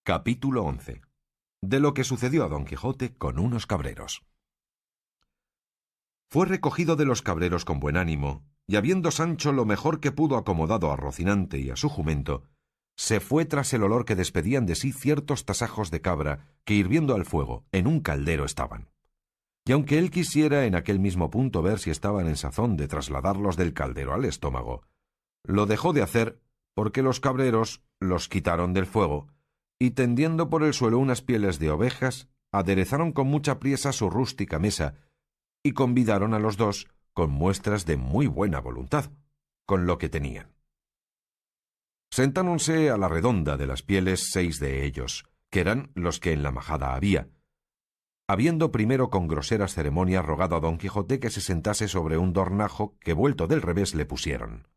Capítulo 11. De lo que sucedió a Don Quijote con unos cabreros. Fue recogido de los cabreros con buen ánimo, y habiendo Sancho lo mejor que pudo acomodado a Rocinante y a su jumento, se fue tras el olor que despedían de sí ciertos tasajos de cabra que hirviendo al fuego en un caldero estaban. Y aunque él quisiera en aquel mismo punto ver si estaban en sazón de trasladarlos del caldero al estómago, lo dejó de hacer porque los cabreros los quitaron del fuego, y tendiendo por el suelo unas pieles de ovejas, aderezaron con mucha priesa su rústica mesa, y convidaron a los dos con muestras de muy buena voluntad, con lo que tenían. Sentáronse a la redonda de las pieles 6 de ellos, que eran los que en la majada había, habiendo primero con groseras ceremonias rogado a Don Quijote que se sentase sobre un dornajo que vuelto del revés le pusieron.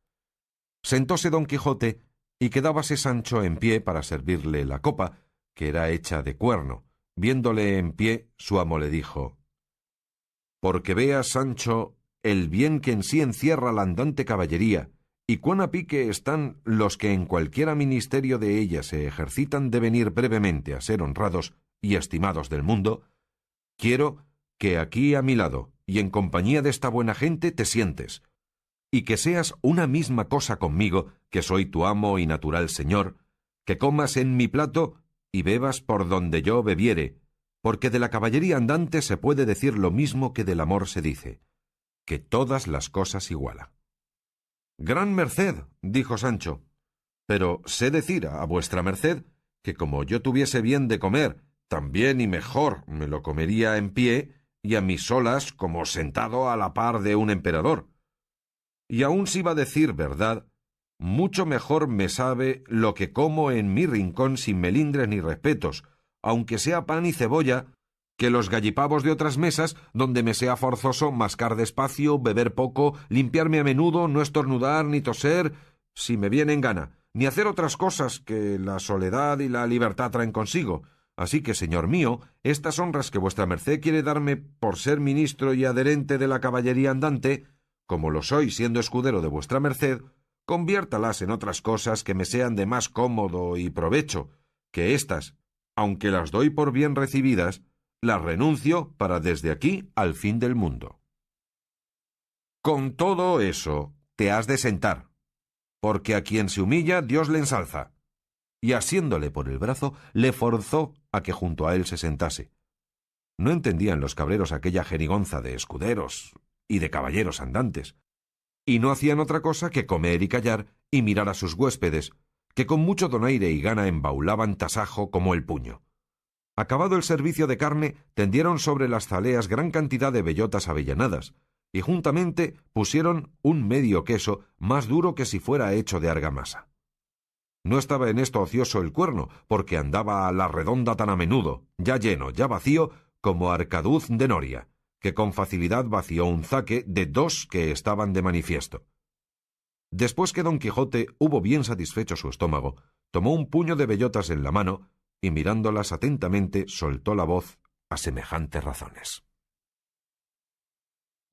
Sentóse Don Quijote, y quedábase Sancho en pie para servirle la copa, que era hecha de cuerno. Viéndole en pie, su amo le dijo: «Porque veas, Sancho, el bien que en sí encierra la andante caballería, y cuán a pique están los que en cualquiera ministerio de ella se ejercitan de venir brevemente a ser honrados y estimados del mundo, quiero que aquí a mi lado, y en compañía de esta buena gente, te sientes, y que seas una misma cosa conmigo, que soy tu amo y natural señor, que comas en mi plato y bebas por donde yo bebiere, porque de la caballería andante se puede decir lo mismo que del amor se dice, que todas las cosas iguala». «Gran merced», dijo Sancho, «pero sé decir a vuestra merced que como yo tuviese bien de comer, también y mejor me lo comería en pie y a mis solas como sentado a la par de un emperador. Y aun si va a decir verdad, mucho mejor me sabe lo que como en mi rincón sin melindres ni respetos, aunque sea pan y cebolla, que los gallipavos de otras mesas, donde me sea forzoso mascar despacio, beber poco, limpiarme a menudo, no estornudar ni toser, si me viene en gana, ni hacer otras cosas que la soledad y la libertad traen consigo. Así que, señor mío, estas honras que vuestra merced quiere darme por ser ministro y adherente de la caballería andante, como lo soy siendo escudero de vuestra merced, conviértalas en otras cosas que me sean de más cómodo y provecho, que éstas, aunque las doy por bien recibidas, las renuncio para desde aquí al fin del mundo. Con todo eso, te has de sentar, porque a quien se humilla, Dios le ensalza». Y asiéndole por el brazo, le forzó a que junto a él se sentase. No entendían los cabreros aquella jerigonza de escuderos y de caballeros andantes, y no hacían otra cosa que comer y callar y mirar a sus huéspedes, que con mucho donaire y gana embaulaban tasajo como el puño. Acabado el servicio de carne, tendieron sobre las zaleas gran cantidad de bellotas avellanadas, y juntamente pusieron un medio queso más duro que si fuera hecho de argamasa. No estaba en esto ocioso el cuerno, porque andaba a la redonda tan a menudo, ya lleno, ya vacío, como arcaduz de noria, que con facilidad vació un zaque de 2 que estaban de manifiesto. Después que Don Quijote hubo bien satisfecho su estómago, tomó un puño de bellotas en la mano, y mirándolas atentamente soltó la voz a semejantes razones: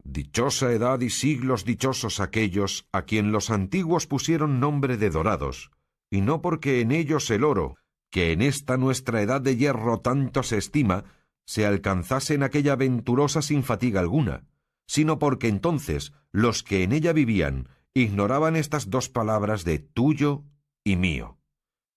«Dichosa edad y siglos dichosos aquellos a quien los antiguos pusieron nombre de dorados, y no porque en ellos el oro, que en esta nuestra edad de hierro tanto se estima, se alcanzase en aquella venturosa sin fatiga alguna, sino porque entonces los que en ella vivían ignoraban estas 2 palabras de tuyo y mío.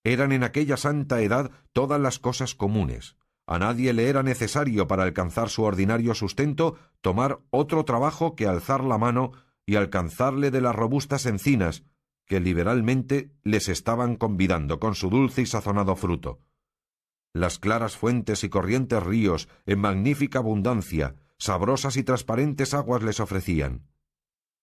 Eran en aquella santa edad todas las cosas comunes. A nadie le era necesario para alcanzar su ordinario sustento tomar otro trabajo que alzar la mano y alcanzarle de las robustas encinas, que liberalmente les estaban convidando con su dulce y sazonado fruto. Las claras fuentes y corrientes ríos, en magnífica abundancia, sabrosas y transparentes aguas les ofrecían.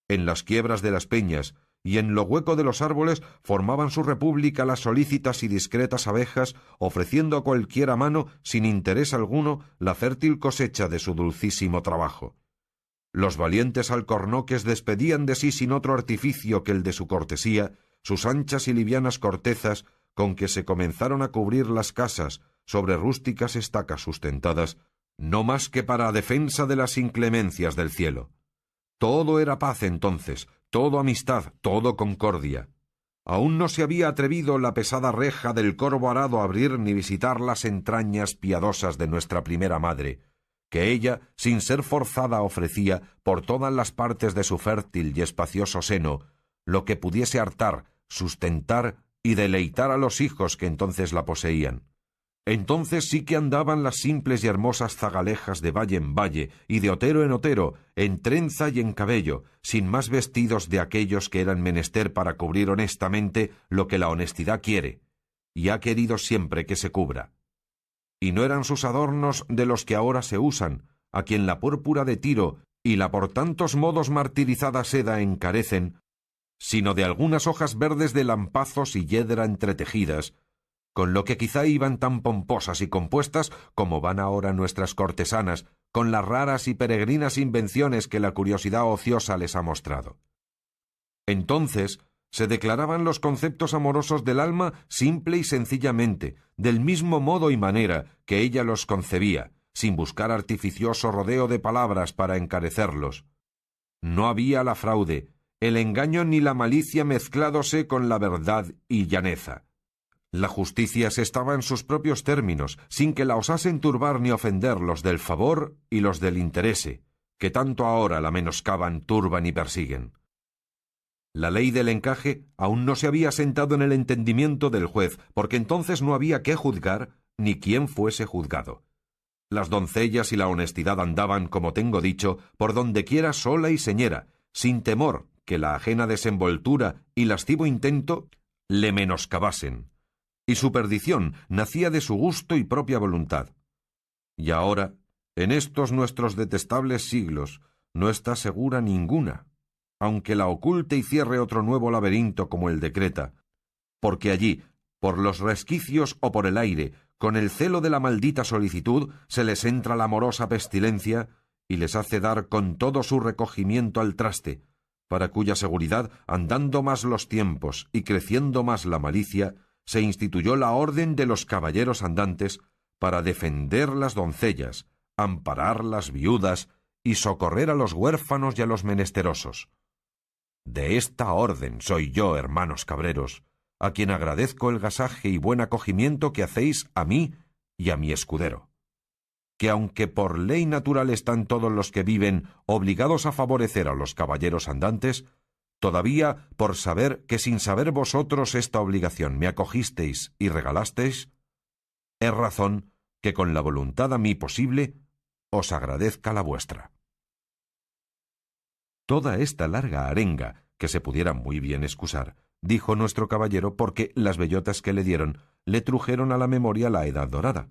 En las quiebras de las peñas y en lo hueco de los árboles formaban su república las solícitas y discretas abejas, ofreciendo a cualquiera mano, sin interés alguno, la fértil cosecha de su dulcísimo trabajo. Los valientes alcornoques despedían de sí sin otro artificio que el de su cortesía, sus anchas y livianas cortezas, con que se comenzaron a cubrir las casas, sobre rústicas estacas sustentadas, no más que para defensa de las inclemencias del cielo. Todo era paz entonces, todo amistad, todo concordia. Aún no se había atrevido la pesada reja del corvo arado a abrir ni visitar las entrañas piadosas de nuestra primera madre, que ella, sin ser forzada, ofrecía por todas las partes de su fértil y espacioso seno, lo que pudiese hartar, sustentar y deleitar a los hijos que entonces la poseían. Entonces sí que andaban las simples y hermosas zagalejas de valle en valle, y de otero en otero, en trenza y en cabello, sin más vestidos de aquellos que eran menester para cubrir honestamente lo que la honestidad quiere, y ha querido siempre que se cubra. Y no eran sus adornos de los que ahora se usan, a quien la púrpura de Tiro y la por tantos modos martirizada seda encarecen, sino de algunas hojas verdes de lampazos y yedra entretejidas, con lo que quizá iban tan pomposas y compuestas como van ahora nuestras cortesanas, con las raras y peregrinas invenciones que la curiosidad ociosa les ha mostrado. Entonces se declaraban los conceptos amorosos del alma simple y sencillamente, del mismo modo y manera que ella los concebía, sin buscar artificioso rodeo de palabras para encarecerlos. No había la fraude, el engaño ni la malicia mezcládose con la verdad y llaneza. La justicia se estaba en sus propios términos, sin que la osasen turbar ni ofender los del favor y los del interese, que tanto ahora la menoscaban, turban y persiguen. La ley del encaje aún no se había sentado en el entendimiento del juez, porque entonces no había qué juzgar ni quién fuese juzgado. Las doncellas y la honestidad andaban, como tengo dicho, por dondequiera sola y señera, sin temor que la ajena desenvoltura y lascivo intento le menoscabasen, y su perdición nacía de su gusto y propia voluntad. Y ahora, en estos nuestros detestables siglos, no está segura ninguna, aunque la oculte y cierre otro nuevo laberinto como el de Creta, porque allí, por los resquicios o por el aire, con el celo de la maldita solicitud, se les entra la amorosa pestilencia y les hace dar con todo su recogimiento al traste, para cuya seguridad, andando más los tiempos y creciendo más la malicia, se instituyó la orden de los caballeros andantes para defender las doncellas, amparar las viudas y socorrer a los huérfanos y a los menesterosos. De esta orden soy yo, hermanos cabreros, a quien agradezco el gasaje y buen acogimiento que hacéis a mí y a mi escudero, que aunque por ley natural están todos los que viven obligados a favorecer a los caballeros andantes, todavía, por saber que sin saber vosotros esta obligación me acogisteis y regalasteis, es razón que con la voluntad a mí posible os agradezca la vuestra. Toda esta larga arenga, que se pudiera muy bien excusar, dijo nuestro caballero, porque las bellotas que le dieron le trujeron a la memoria la edad dorada,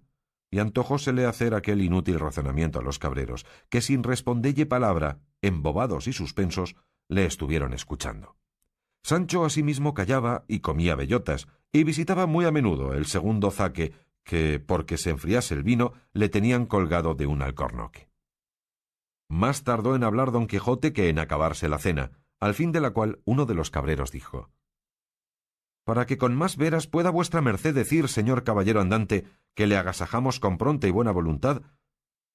y antojósele hacer aquel inútil razonamiento a los cabreros, que sin respondelle palabra, embobados y suspensos, le estuvieron escuchando. Sancho asimismo callaba y comía bellotas, y visitaba muy a menudo el segundo zaque que, porque se enfriase el vino, le tenían colgado de un alcornoque. Más tardó en hablar don Quijote que en acabarse la cena, al fin de la cual uno de los cabreros dijo: «Para que con más veras pueda vuestra merced decir, señor caballero andante, que le agasajamos con pronta y buena voluntad,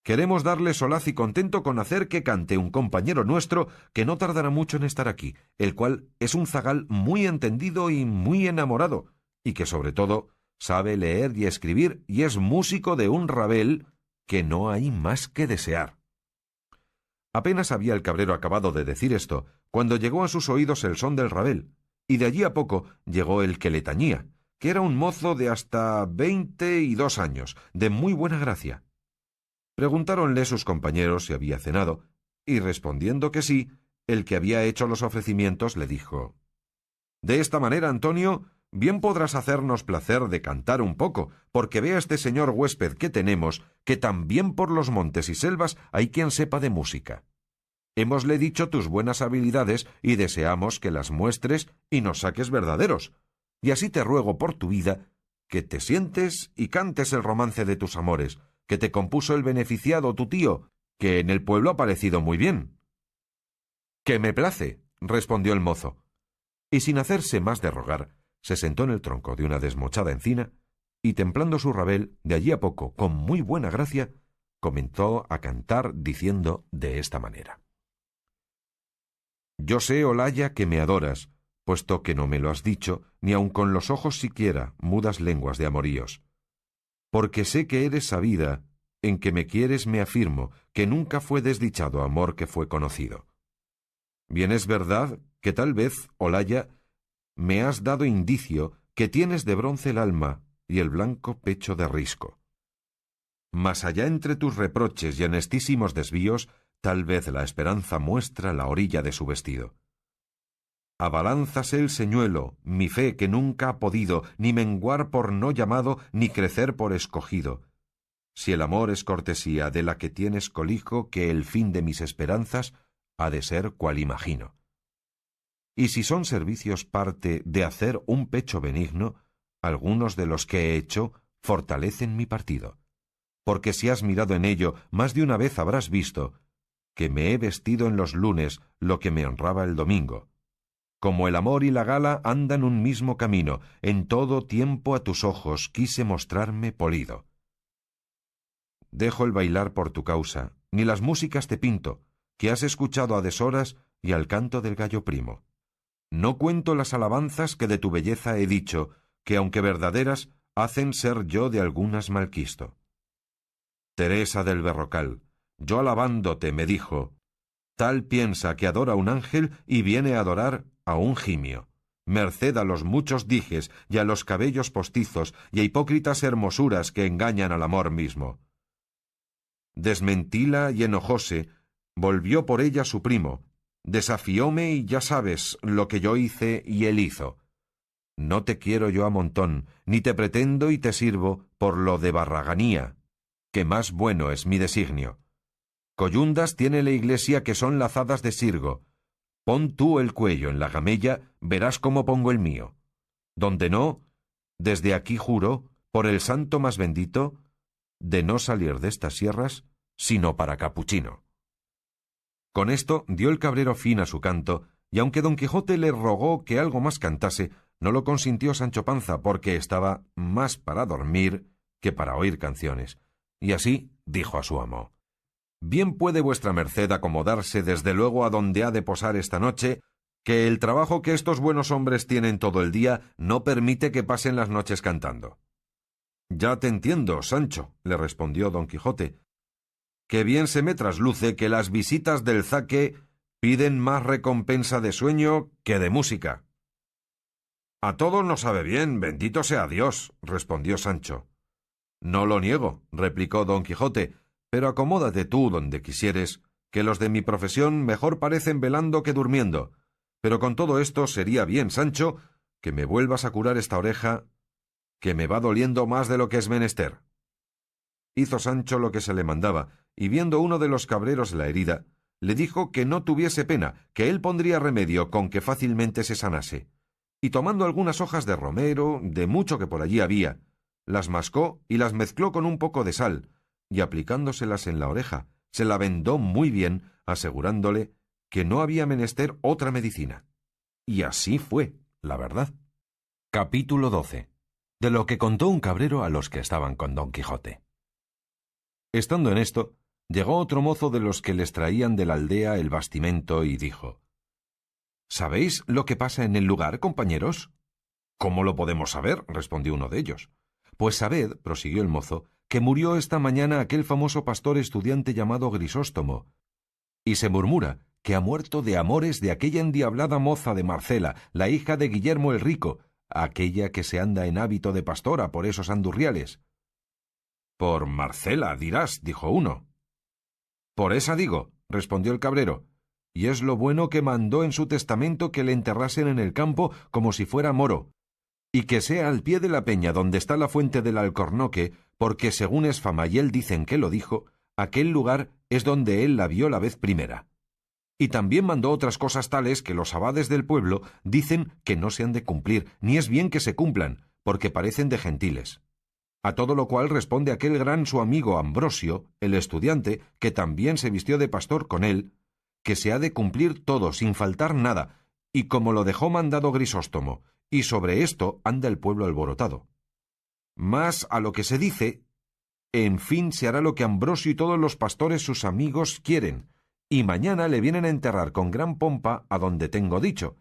queremos darle solaz y contento con hacer que cante un compañero nuestro que no tardará mucho en estar aquí, el cual es un zagal muy entendido y muy enamorado, y que sobre todo sabe leer y escribir y es músico de un rabel que no hay más que desear». Apenas había el cabrero acabado de decir esto, cuando llegó a sus oídos el son del rabel, y de allí a poco llegó el que le tañía, que era un mozo de hasta 22 años, de muy buena gracia. Preguntáronle sus compañeros si había cenado, y respondiendo que sí, el que había hecho los ofrecimientos le dijo: «De esta manera, Antonio, bien podrás hacernos placer de cantar un poco, porque vea este señor huésped que tenemos, que también por los montes y selvas hay quien sepa de música. Hémosle dicho tus buenas habilidades y deseamos que las muestres y nos saques verdaderos, y así te ruego por tu vida que te sientes y cantes el romance de tus amores, que te compuso el beneficiado tu tío, que en el pueblo ha parecido muy bien». «Que me place», respondió el mozo, y sin hacerse más de rogar, se sentó en el tronco de una desmochada encina, y templando su rabel, de allí a poco, con muy buena gracia, comenzó a cantar diciendo de esta manera: «Yo sé, Olaya, que me adoras, puesto que no me lo has dicho, ni aun con los ojos siquiera, mudas lenguas de amoríos. Porque sé que eres sabida, en que me quieres me afirmo, que nunca fue desdichado amor que fue conocido. Bien es verdad que tal vez, Olalla, me has dado indicio que tienes de bronce el alma y el blanco pecho de risco. Mas allá entre tus reproches y honestísimos desvíos, tal vez la esperanza muestra la orilla de su vestido. Abalánzase el señuelo, mi fe que nunca ha podido ni menguar por no llamado, ni crecer por escogido. Si el amor es cortesía de la que tienes colijo, que el fin de mis esperanzas ha de ser cual imagino. Y si son servicios parte de hacer un pecho benigno, algunos de los que he hecho fortalecen mi partido. Porque si has mirado en ello, más de una vez habrás visto que me he vestido en los lunes lo que me honraba el domingo. Como el amor y la gala andan un mismo camino, en todo tiempo a tus ojos quise mostrarme polido. Dejo el bailar por tu causa, ni las músicas te pinto, que has escuchado a deshoras y al canto del gallo primo. No cuento las alabanzas que de tu belleza he dicho, que aunque verdaderas, hacen ser yo de algunas malquisto. Teresa del Berrocal, yo alabándote, me dijo, tal piensa que adora un ángel y viene a adorar a un gimio. Merced a los muchos dijes y a los cabellos postizos y a hipócritas hermosuras que engañan al amor mismo. Desmentíla y enojóse, volvió por ella su primo, desafióme y ya sabes lo que yo hice y él hizo. No te quiero yo a montón, ni te pretendo y te sirvo por lo de barraganía, que más bueno es mi designio. Coyundas tiene la iglesia que son lazadas de sirgo. Pon tú el cuello en la gamella, verás cómo pongo el mío. Donde no, desde aquí juro, por el santo más bendito, de no salir de estas sierras, sino para capuchino. Con esto dio el cabrero fin a su canto, y aunque don Quijote le rogó que algo más cantase, no lo consintió Sancho Panza, porque estaba más para dormir que para oír canciones. Y así dijo a su amo: Bien puede vuestra merced acomodarse desde luego a donde ha de posar esta noche, que el trabajo que estos buenos hombres tienen todo el día no permite que pasen las noches cantando. Ya te entiendo, Sancho, le respondió don Quijote, que bien se me trasluce que las visitas del zaque piden más recompensa de sueño que de música. A todos nos sabe bien, bendito sea Dios, respondió Sancho. No lo niego, replicó don Quijote, pero acomódate tú donde quisieres, que los de mi profesión mejor parecen velando que durmiendo. Pero con todo esto sería bien, Sancho, que me vuelvas a curar esta oreja, que me va doliendo más de lo que es menester. Hizo Sancho lo que se le mandaba, y viendo uno de los cabreros la herida, le dijo que no tuviese pena, que él pondría remedio con que fácilmente se sanase. Y tomando algunas hojas de romero, de mucho que por allí había, las mascó y las mezcló con un poco de sal, y aplicándoselas en la oreja, se la vendó muy bien, asegurándole que no había menester otra medicina. Y así fue, la verdad. Capítulo 12. De lo que contó un cabrero a los que estaban con don Quijote. Estando en esto, llegó otro mozo de los que les traían de la aldea el bastimento y dijo: ¿Sabéis lo que pasa en el lugar, compañeros? ¿Cómo lo podemos saber?, respondió uno de ellos. Pues sabed, prosiguió el mozo, que murió esta mañana aquel famoso pastor estudiante llamado Grisóstomo, y se murmura que ha muerto de amores de aquella endiablada moza de Marcela, la hija de Guillermo el Rico, aquella que se anda en hábito de pastora por esos andurriales. Por Marcela, dirás, dijo uno. Por esa digo, respondió el cabrero, y es lo bueno que mandó en su testamento que le enterrasen en el campo como si fuera moro, y que sea al pie de la peña donde está la fuente del Alcornoque, porque según es fama y él dicen que lo dijo, aquel lugar es donde él la vio la vez primera. Y también mandó otras cosas tales que los abades del pueblo dicen que no se han de cumplir, ni es bien que se cumplan, porque parecen de gentiles. A todo lo cual responde aquel gran su amigo Ambrosio, el estudiante, que también se vistió de pastor con él, que se ha de cumplir todo sin faltar nada, y como lo dejó mandado Grisóstomo, y sobre esto anda el pueblo alborotado. Mas a lo que se dice, en fin se hará lo que Ambrosio y todos los pastores sus amigos quieren, y mañana le vienen a enterrar con gran pompa a donde tengo dicho.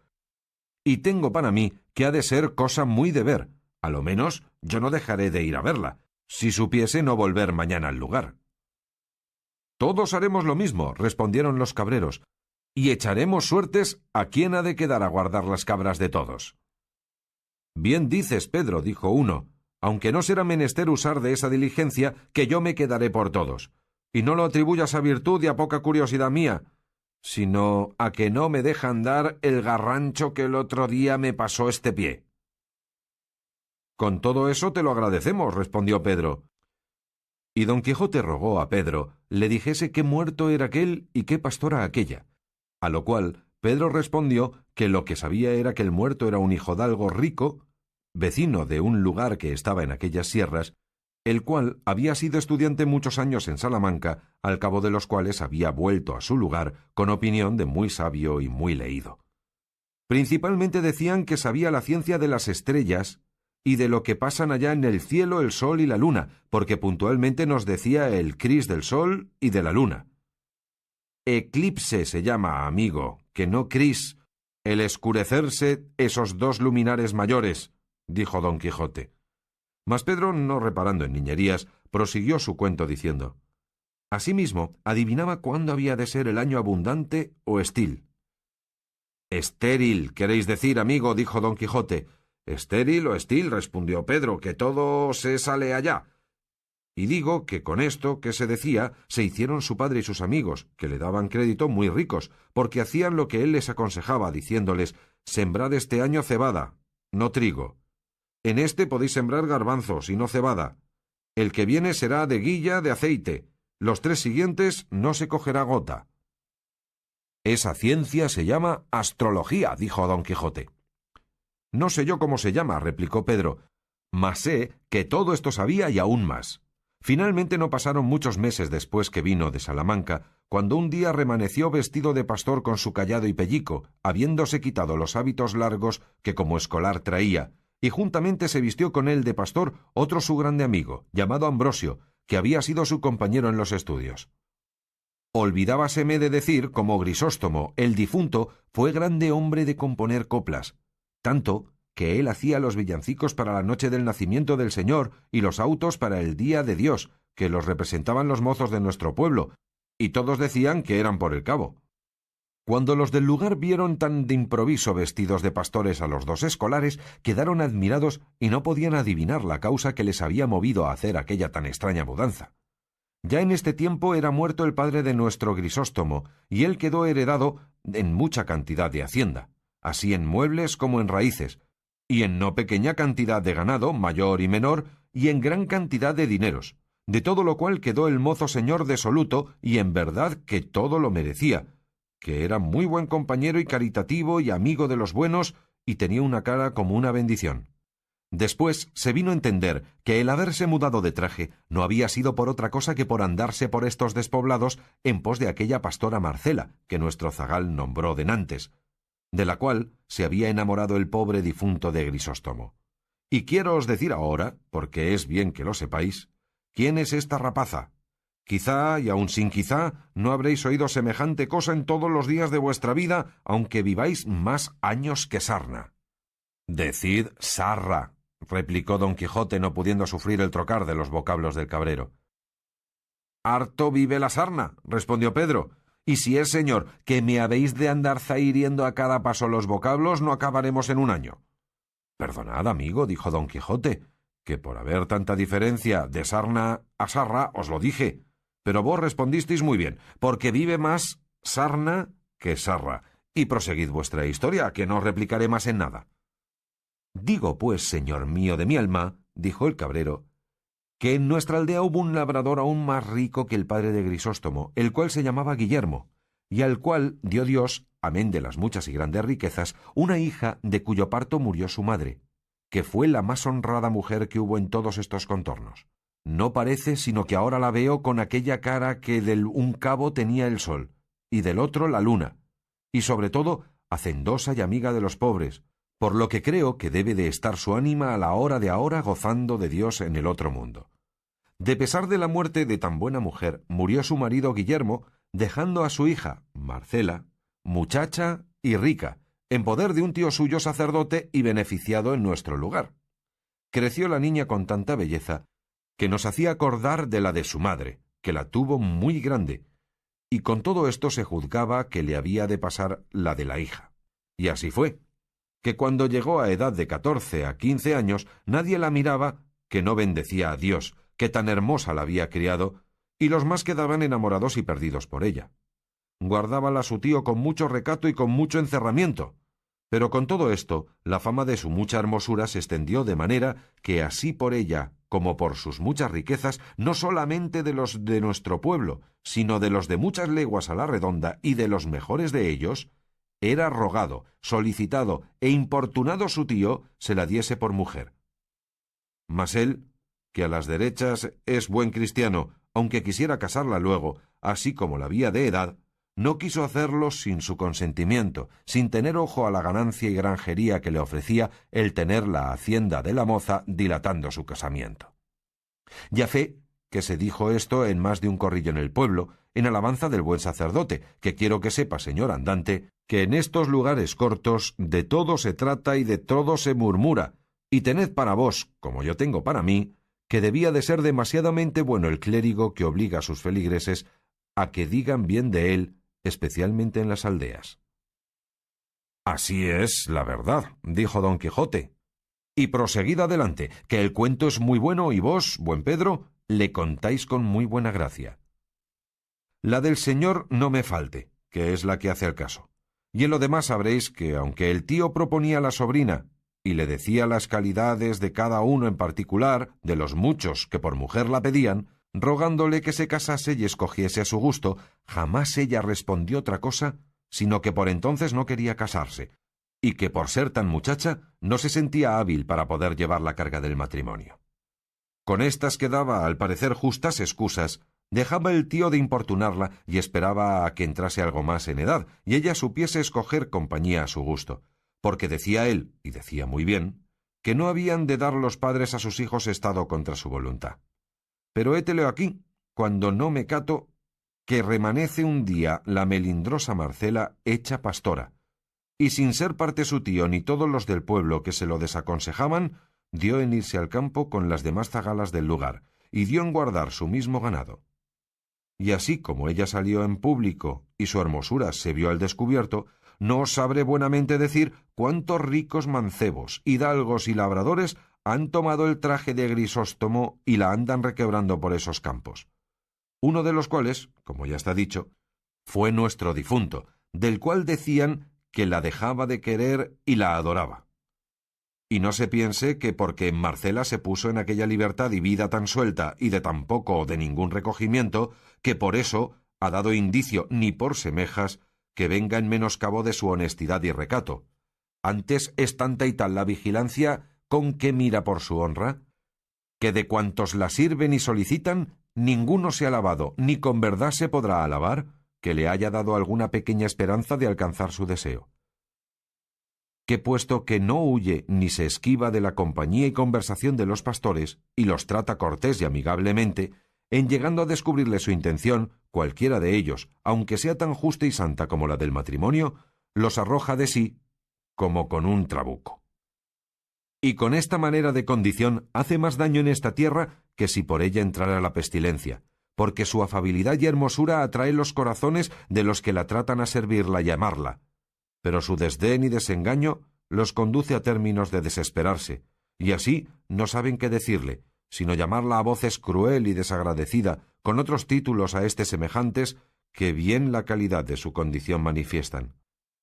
y tengo para mí que ha de ser cosa muy de ver. A lo menos yo no dejaré de ir a verla, si supiese no volver mañana al lugar. Todos haremos lo mismo, respondieron los cabreros, y echaremos suertes a quién ha de quedar a guardar las cabras de todos. Bien dices, Pedro, dijo uno, aunque no será menester usar de esa diligencia, que yo me quedaré por todos. Y no lo atribuyas a virtud y a poca curiosidad mía, sino a que no me dejan dar el garrancho que el otro día me pasó este pie. Con todo eso te lo agradecemos, respondió Pedro. Y don Quijote rogó a Pedro le dijese qué muerto era aquel y qué pastora aquella, a lo cual Pedro respondió que lo que sabía era que el muerto era un hijodalgo rico, vecino de un lugar que estaba en aquellas sierras, el cual había sido estudiante muchos años en Salamanca, al cabo de los cuales había vuelto a su lugar con opinión de muy sabio y muy leído. Principalmente decían que sabía la ciencia de las estrellas y de lo que pasan allá en el cielo el sol y la luna, porque puntualmente nos decía el cris del sol y de la luna. Eclipse se llama, amigo, que no cris, el escurecerse esos dos luminares mayores, dijo don Quijote. Mas Pedro, no reparando en niñerías, prosiguió su cuento diciendo: asimismo, adivinaba cuándo había de ser el año abundante o estil. Estéril, queréis decir, amigo, dijo don Quijote. Estéril o estil, respondió Pedro, que todo se sale allá. Y digo que con esto que se decía se hicieron su padre y sus amigos, que le daban crédito, muy ricos, porque hacían lo que él les aconsejaba, diciéndoles: sembrad este año cebada, no trigo. En este podéis sembrar garbanzos y no cebada. El que viene será de guilla de aceite. Los 3 siguientes no se cogerá gota. Esa ciencia se llama astrología, dijo don Quijote. No sé yo cómo se llama, replicó Pedro, mas sé que todo esto sabía y aún más. Finalmente no pasaron muchos meses después que vino de Salamanca, cuando un día remaneció vestido de pastor con su cayado y pellico, habiéndose quitado los hábitos largos que como escolar traía, y juntamente se vistió con él de pastor otro su grande amigo, llamado Ambrosio, que había sido su compañero en los estudios. Olvidábaseme de decir cómo Grisóstomo, el difunto, fue grande hombre de componer coplas, tanto que él hacía los villancicos para la noche del nacimiento del Señor y los autos para el día de Dios, que los representaban los mozos de nuestro pueblo, y todos decían que eran por el cabo. Cuando los del lugar vieron tan de improviso vestidos de pastores a los 2 escolares, quedaron admirados y no podían adivinar la causa que les había movido a hacer aquella tan extraña mudanza. Ya en este tiempo era muerto el padre de nuestro Grisóstomo, y él quedó heredado en mucha cantidad de hacienda, así en muebles como en raíces, y en no pequeña cantidad de ganado, mayor y menor, y en gran cantidad de dineros, de todo lo cual quedó el mozo señor desoluto, y en verdad que todo lo merecía, que era muy buen compañero y caritativo y amigo de los buenos, y tenía una cara como una bendición. Después se vino a entender que el haberse mudado de traje no había sido por otra cosa que por andarse por estos despoblados en pos de aquella pastora Marcela, que nuestro zagal nombró denantes, de la cual se había enamorado el pobre difunto de Grisóstomo. Y quiero os decir ahora, porque es bien que lo sepáis, quién es esta rapaza. Quizá, y aun sin quizá, no habréis oído semejante cosa en todos los días de vuestra vida, aunque viváis más años que sarna. Decid sarra, replicó don Quijote, no pudiendo sufrir el trocar de los vocablos del cabrero. Harto vive la sarna, respondió Pedro, y si es, señor, que me habéis de andar zahiriendo a cada paso los vocablos, no acabaremos en un año. Perdonad, amigo, dijo don Quijote, que por haber tanta diferencia de sarna a sarra os lo dije, pero vos respondisteis muy bien, porque vive más sarna que sarra, y proseguid vuestra historia, que no replicaré más en nada. Digo, pues, señor mío de mi alma, dijo el cabrero, que en nuestra aldea hubo un labrador aún más rico que el padre de Grisóstomo, el cual se llamaba Guillermo, y al cual dio Dios, amén de las muchas y grandes riquezas, una hija de cuyo parto murió su madre, que fue la más honrada mujer que hubo en todos estos contornos. No parece sino que ahora la veo con aquella cara que del un cabo tenía el sol, y del otro la luna, y sobre todo hacendosa y amiga de los pobres, por lo que creo que debe de estar su ánima a la hora de ahora gozando de Dios en el otro mundo. De pesar de la muerte de tan buena mujer, murió su marido Guillermo, dejando a su hija, Marcela, muchacha y rica, en poder de un tío suyo sacerdote y beneficiado en nuestro lugar. Creció la niña con tanta belleza que nos hacía acordar de la de su madre, que la tuvo muy grande, y con todo esto se juzgaba que le había de pasar la de la hija. Y así fue, que cuando llegó a edad de 14 a 15 años, nadie la miraba que no bendecía a Dios, que tan hermosa la había criado, y los más quedaban enamorados y perdidos por ella. Guardábala su tío con mucho recato y con mucho encerramiento. Pero con todo esto, la fama de su mucha hermosura se extendió de manera que así por ella, como por sus muchas riquezas, no solamente de los de nuestro pueblo, sino de los de muchas leguas a la redonda y de los mejores de ellos, era rogado, solicitado e importunado su tío se la diese por mujer. Mas él, que a las derechas es buen cristiano, aunque quisiera casarla luego, así como la había de edad, no quiso hacerlo sin su consentimiento, sin tener ojo a la ganancia y granjería que le ofrecía el tener la hacienda de la moza dilatando su casamiento. Y a fe que se dijo esto en más de un corrillo en el pueblo, en alabanza del buen sacerdote, que quiero que sepa, señor andante, que en estos lugares cortos de todo se trata y de todo se murmura, y tened para vos, como yo tengo para mí, que debía de ser demasiadamente bueno el clérigo que obliga a sus feligreses a que digan bien de él, especialmente en las aldeas. Así es la verdad, dijo don Quijote. Y proseguid adelante, que el cuento es muy bueno y vos, buen Pedro, le contáis con muy buena gracia. La del señor no me falte, que es la que hace el caso. Y en lo demás sabréis que, aunque el tío proponía a la sobrina y le decía las calidades de cada uno en particular, de los muchos que por mujer la pedían, rogándole que se casase y escogiese a su gusto, jamás ella respondió otra cosa, sino que por entonces no quería casarse, y que por ser tan muchacha no se sentía hábil para poder llevar la carga del matrimonio. Con estas que daba al parecer justas excusas, dejaba el tío de importunarla y esperaba a que entrase algo más en edad y ella supiese escoger compañía a su gusto, porque decía él, y decía muy bien, que no habían de dar los padres a sus hijos estado contra su voluntad. Pero hételo aquí, cuando no me cato, que remanece un día la melindrosa Marcela hecha pastora, y sin ser parte su tío ni todos los del pueblo que se lo desaconsejaban, dio en irse al campo con las demás zagalas del lugar, y dio en guardar su mismo ganado. Y así como ella salió en público y su hermosura se vio al descubierto, no os sabré buenamente decir cuántos ricos mancebos, hidalgos y labradores han tomado el traje de Grisóstomo y la andan requebrando por esos campos. Uno de los cuales, como ya está dicho, fue nuestro difunto, del cual decían que la dejaba de querer y la adoraba. Y no se piense que porque Marcela se puso en aquella libertad y vida tan suelta y de tan poco o de ningún recogimiento, que por eso ha dado indicio ni por semejas que venga en menoscabo de su honestidad y recato. Antes es tanta y tal la vigilancia con que mira por su honra, que de cuantos la sirven y solicitan, ninguno se ha alabado, ni con verdad se podrá alabar, que le haya dado alguna pequeña esperanza de alcanzar su deseo. Que puesto que no huye ni se esquiva de la compañía y conversación de los pastores, y los trata cortés y amigablemente, en llegando a descubrirle su intención, cualquiera de ellos, aunque sea tan justa y santa como la del matrimonio, los arroja de sí como con un trabuco. Y con esta manera de condición hace más daño en esta tierra que si por ella entrara la pestilencia, porque su afabilidad y hermosura atrae los corazones de los que la tratan a servirla y amarla, pero su desdén y desengaño los conduce a términos de desesperarse, y así no saben qué decirle, sino llamarla a voces cruel y desagradecida, con otros títulos a éste semejantes, que bien la calidad de su condición manifiestan.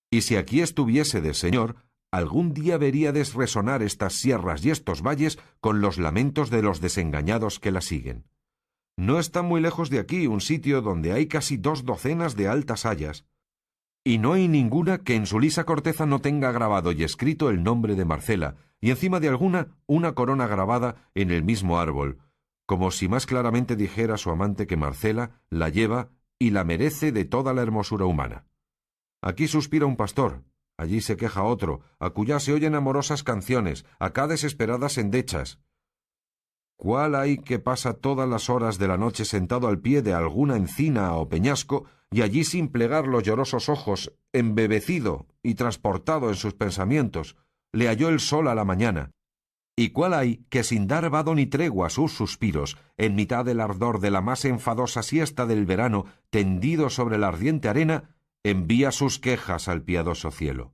Y si aquí estuviésedes, señor, algún día veríades resonar estas sierras y estos valles con los lamentos de los desengañados que la siguen. No está muy lejos de aquí un sitio donde hay casi 2 docenas de altas hayas, y no hay ninguna que en su lisa corteza no tenga grabado y escrito el nombre de Marcela, y encima de alguna una corona grabada en el mismo árbol, como si más claramente dijera su amante que Marcela la lleva y la merece de toda la hermosura humana. Aquí suspira un pastor, allí se queja otro, acullá se oyen amorosas canciones, acá desesperadas endechas. ¿Cuál hay que pasa todas las horas de la noche sentado al pie de alguna encina o peñasco, y allí sin plegar los llorosos ojos, embebecido y transportado en sus pensamientos, le halló el sol a la mañana? ¿Y cuál hay que sin dar vado ni tregua a sus suspiros, en mitad del ardor de la más enfadosa siesta del verano, tendido sobre la ardiente arena, envía sus quejas al piadoso cielo?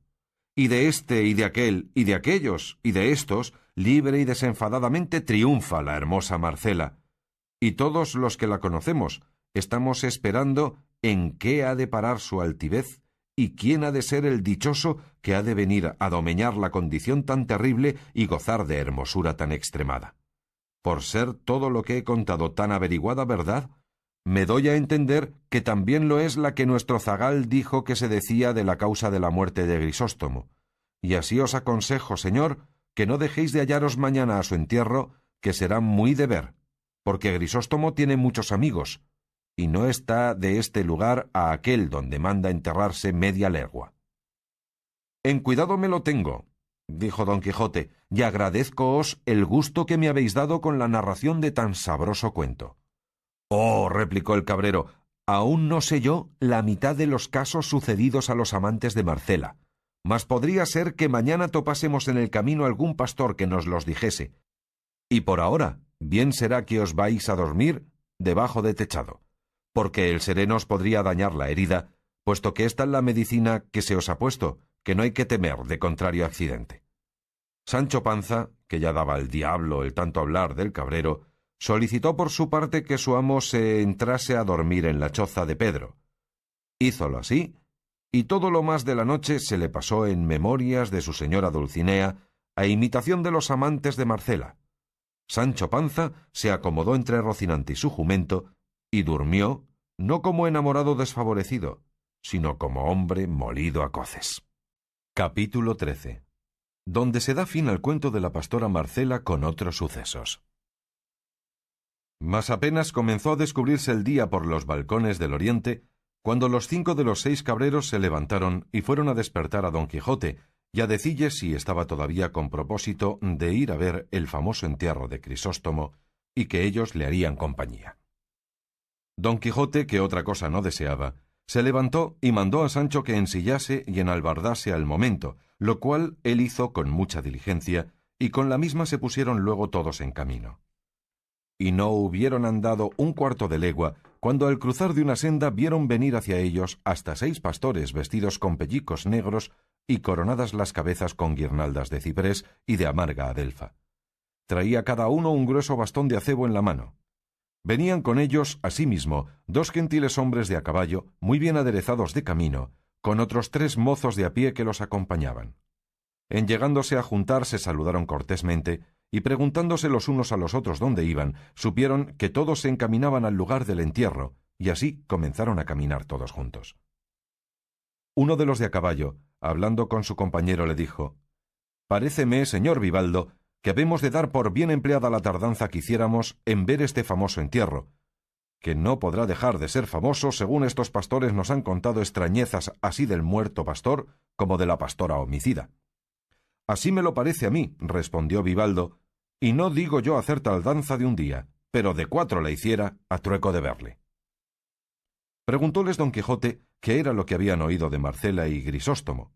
Y de este y de aquel y de aquellos y de estos, libre y desenfadadamente triunfa la hermosa Marcela. Y todos los que la conocemos estamos esperando en qué ha de parar su altivez y quién ha de ser el dichoso que ha de venir a domeñar la condición tan terrible y gozar de hermosura tan extremada. Por ser todo lo que he contado tan averiguada verdad, me doy a entender que también lo es la que nuestro zagal dijo que se decía de la causa de la muerte de Grisóstomo. Y así os aconsejo, señor, que no dejéis de hallaros mañana a su entierro, que será muy de ver, porque Grisóstomo tiene muchos amigos, y no está de este lugar a aquel donde manda enterrarse media legua. En cuidado me lo tengo, dijo don Quijote, y agradézcoos el gusto que me habéis dado con la narración de tan sabroso cuento. Oh, replicó el cabrero, aún no sé yo la mitad de los casos sucedidos a los amantes de Marcela, mas podría ser que mañana topásemos en el camino algún pastor que nos los dijese, y por ahora bien será que os vais a dormir debajo de techado, porque el sereno os podría dañar la herida, puesto que esta es la medicina que se os ha puesto, que no hay que temer de contrario accidente. Sancho Panza, que ya daba al diablo el tanto hablar del cabrero, solicitó por su parte que su amo se entrase a dormir en la choza de Pedro. Hízolo así, y todo lo más de la noche se le pasó en memorias de su señora Dulcinea, a imitación de los amantes de Marcela. Sancho Panza se acomodó entre Rocinante y su jumento, y durmió, no como enamorado desfavorecido, sino como hombre molido a coces. Capítulo 13. Donde se da fin al cuento de la pastora Marcela con otros sucesos. Mas apenas comenzó a descubrirse el día por los balcones del oriente, cuando los 5 de los 6 cabreros se levantaron y fueron a despertar a don Quijote, y a decille si estaba todavía con propósito de ir a ver el famoso entierro de Crisóstomo, y que ellos le harían compañía. Don Quijote, que otra cosa no deseaba, se levantó y mandó a Sancho que ensillase y enalbardase al momento, lo cual él hizo con mucha diligencia, y con la misma se pusieron luego todos en camino. Y no hubieron andado un cuarto de legua, cuando al cruzar de una senda vieron venir hacia ellos hasta 6 pastores vestidos con pellicos negros y coronadas las cabezas con guirnaldas de ciprés y de amarga adelfa. Traía cada uno un grueso bastón de acebo en la mano. Venían con ellos, asimismo, 2 gentiles hombres de a caballo, muy bien aderezados de camino, con otros 3 mozos de a pie que los acompañaban. En llegándose a juntar se saludaron cortésmente, y preguntándose los unos a los otros dónde iban, supieron que todos se encaminaban al lugar del entierro, y así comenzaron a caminar todos juntos. Uno de los de a caballo, hablando con su compañero, le dijo: «Paréceme, señor Vivaldo, que habemos de dar por bien empleada la tardanza que hiciéramos en ver este famoso entierro, que no podrá dejar de ser famoso según estos pastores nos han contado extrañezas así del muerto pastor como de la pastora homicida». «Así me lo parece a mí», respondió Vivaldo, «y no digo yo hacer tardanza de un día, pero de 4 la hiciera a trueco de verle». Preguntóles don Quijote qué era lo que habían oído de Marcela y Grisóstomo.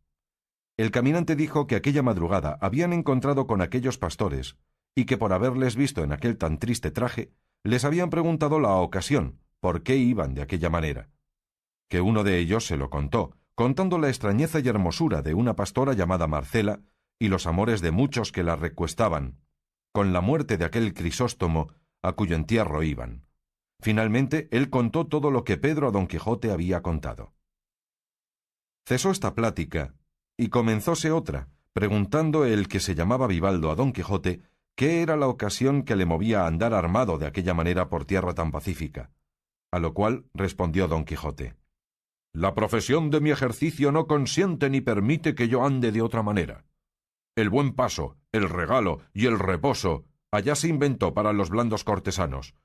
El caminante dijo que aquella madrugada habían encontrado con aquellos pastores, y que por haberles visto en aquel tan triste traje, les habían preguntado la ocasión, por qué iban de aquella manera. Que uno de ellos se lo contó, contando la extrañeza y hermosura de una pastora llamada Marcela, y los amores de muchos que la recuestaban, con la muerte de aquel Crisóstomo a cuyo entierro iban. Finalmente, él contó todo lo que Pedro a don Quijote había contado. Cesó esta plática, y comenzóse otra, preguntando el que se llamaba Vivaldo a don Quijote qué era la ocasión que le movía a andar armado de aquella manera por tierra tan pacífica. A lo cual respondió don Quijote: «La profesión de mi ejercicio no consiente ni permite que yo ande de otra manera. El buen paso, el regalo y el reposo allá se inventó para los blandos cortesanos.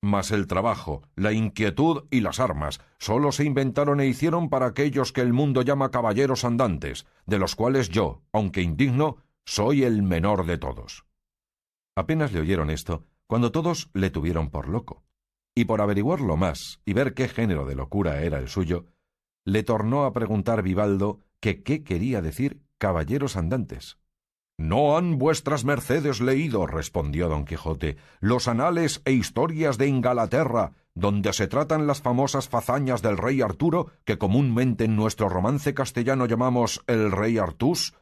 Mas el trabajo, la inquietud y las armas sólo se inventaron e hicieron para aquellos que el mundo llama caballeros andantes, de los cuales yo, aunque indigno, soy el menor de todos». Apenas le oyeron esto, cuando todos le tuvieron por loco. Y por averiguarlo más y ver qué género de locura era el suyo, le tornó a preguntar Vivaldo que qué quería decir caballeros andantes. «¿No han vuestras mercedes leído», respondió don Quijote, «los anales e historias de Ingalaterra, donde se tratan las famosas fazañas del rey Arturo, que comúnmente en nuestro romance castellano llamamos el rey Artús,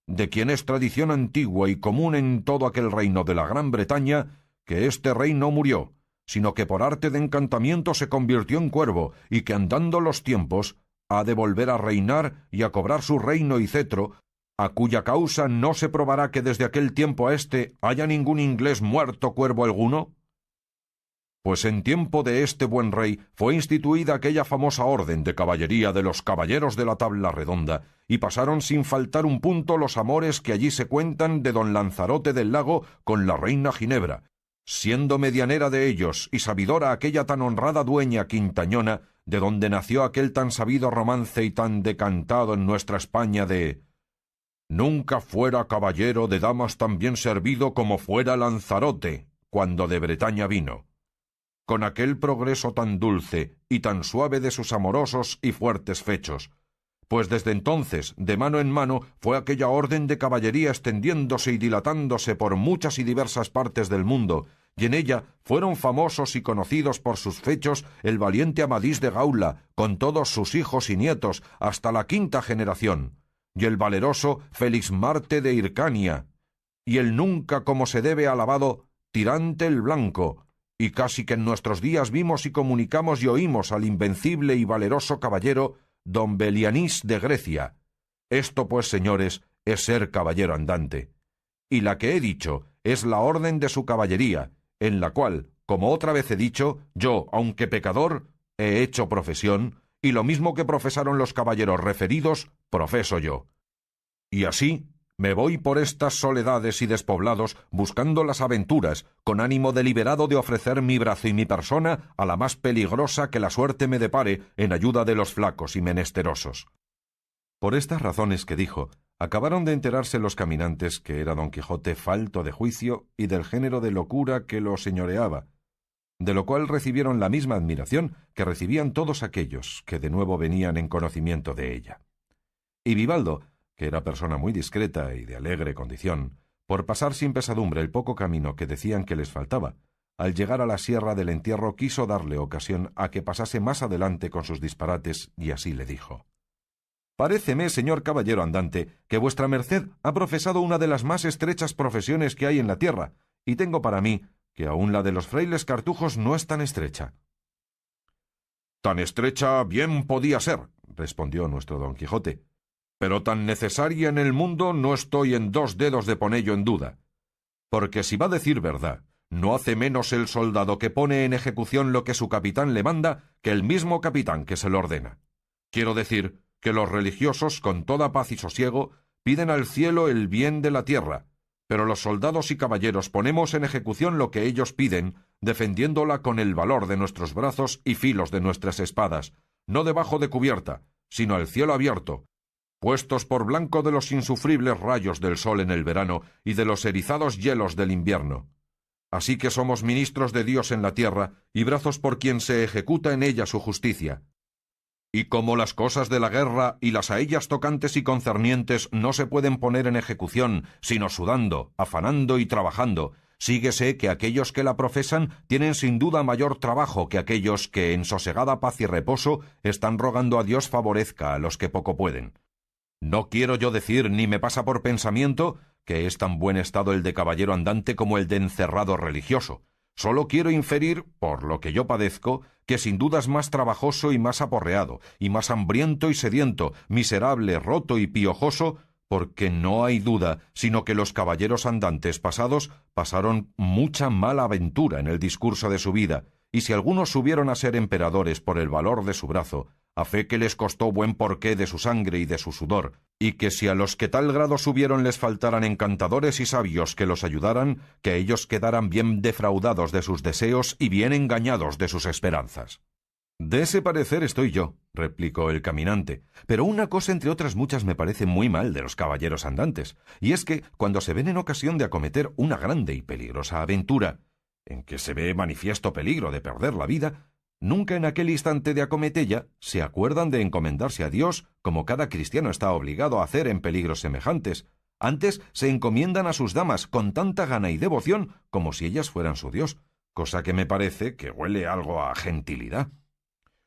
de quien es tradición antigua y común en todo aquel reino de la Gran Bretaña, que este rey no murió, sino que por arte de encantamiento se convirtió en cuervo, y que andando los tiempos ha de volver a reinar y a cobrar su reino y cetro, a cuya causa no se probará que desde aquel tiempo a éste haya ningún inglés muerto cuervo alguno? Pues en tiempo de este buen rey fue instituida aquella famosa orden de caballería de los caballeros de la tabla redonda, y pasaron sin faltar un punto los amores que allí se cuentan de don Lanzarote del Lago con la reina Ginebra, siendo medianera de ellos y sabidora aquella tan honrada dueña Quintañona, de donde nació aquel tan sabido romance y tan decantado en nuestra España de «Nunca fuera caballero de damas tan bien servido como fuera Lanzarote, cuando de Bretaña vino, con aquel progreso tan dulce y tan suave de sus amorosos y fuertes fechos, pues desde entonces, de mano en mano, fue aquella orden de caballería extendiéndose y dilatándose por muchas y diversas partes del mundo, y en ella fueron famosos y conocidos por sus fechos el valiente Amadís de Gaula, con todos sus hijos y nietos, hasta la quinta generación, y el valeroso Felixmarte de Hircania, y el nunca como se debe alabado Tirante el Blanco, y casi que en nuestros días vimos y comunicamos y oímos al invencible y valeroso caballero don Belianís de Grecia. Esto, pues, señores, es ser caballero andante. Y la que he dicho es la orden de su caballería, en la cual, como otra vez he dicho, yo, aunque pecador, he hecho profesión, y lo mismo que profesaron los caballeros referidos, profeso yo. Y así me voy por estas soledades y despoblados buscando las aventuras, con ánimo deliberado de ofrecer mi brazo y mi persona a la más peligrosa que la suerte me depare en ayuda de los flacos y menesterosos». Por estas razones que dijo, acabaron de enterarse los caminantes que era don Quijote falto de juicio y del género de locura que lo señoreaba, de lo cual recibieron la misma admiración que recibían todos aquellos que de nuevo venían en conocimiento de ella. Y Vivaldo, que era persona muy discreta y de alegre condición, por pasar sin pesadumbre el poco camino que decían que les faltaba, al llegar a la sierra del entierro quiso darle ocasión a que pasase más adelante con sus disparates, y así le dijo: «Paréceme, señor caballero andante, que vuestra merced ha profesado una de las más estrechas profesiones que hay en la tierra, y tengo para mí que aun la de los frailes cartujos no es tan estrecha». «Tan estrecha bien podía ser», respondió nuestro don Quijote, «pero tan necesaria en el mundo no estoy en 2 dedos de ponello en duda, porque si va a decir verdad, no hace menos el soldado que pone en ejecución lo que su capitán le manda que el mismo capitán que se lo ordena. Quiero decir que los religiosos, con toda paz y sosiego, piden al cielo el bien de la tierra, pero los soldados y caballeros ponemos en ejecución lo que ellos piden, defendiéndola con el valor de nuestros brazos y filos de nuestras espadas, no debajo de cubierta, sino al cielo abierto, puestos por blanco de los insufribles rayos del sol en el verano y de los erizados hielos del invierno. Así que somos ministros de Dios en la tierra y brazos por quien se ejecuta en ella su justicia. Y como las cosas de la guerra y las a ellas tocantes y concernientes no se pueden poner en ejecución, sino sudando, afanando y trabajando, síguese que aquellos que la profesan tienen sin duda mayor trabajo que aquellos que en sosegada paz y reposo están rogando a Dios favorezca a los que poco pueden. No quiero yo decir, ni me pasa por pensamiento, que es tan buen estado el de caballero andante como el de encerrado religioso. Solo quiero inferir, por lo que yo padezco, que sin duda es más trabajoso y más aporreado, y más hambriento y sediento, miserable, roto y piojoso, porque no hay duda, sino que los caballeros andantes pasados pasaron mucha mala aventura en el discurso de su vida, y si algunos subieron a ser emperadores por el valor de su brazo, a fe que les costó buen porqué de su sangre y de su sudor, y que si a los que tal grado subieron les faltaran encantadores y sabios que los ayudaran, que ellos quedaran bien defraudados de sus deseos y bien engañados de sus esperanzas». «De ese parecer estoy yo», replicó el caminante, «pero una cosa entre otras muchas me parece muy mal de los caballeros andantes, y es que, cuando se ven en ocasión de acometer una grande y peligrosa aventura, en que se ve manifiesto peligro de perder la vida, nunca en aquel instante de acometella se acuerdan de encomendarse a Dios como cada cristiano está obligado a hacer en peligros semejantes. Antes se encomiendan a sus damas con tanta gana y devoción como si ellas fueran su Dios, cosa que me parece que huele algo a gentilidad.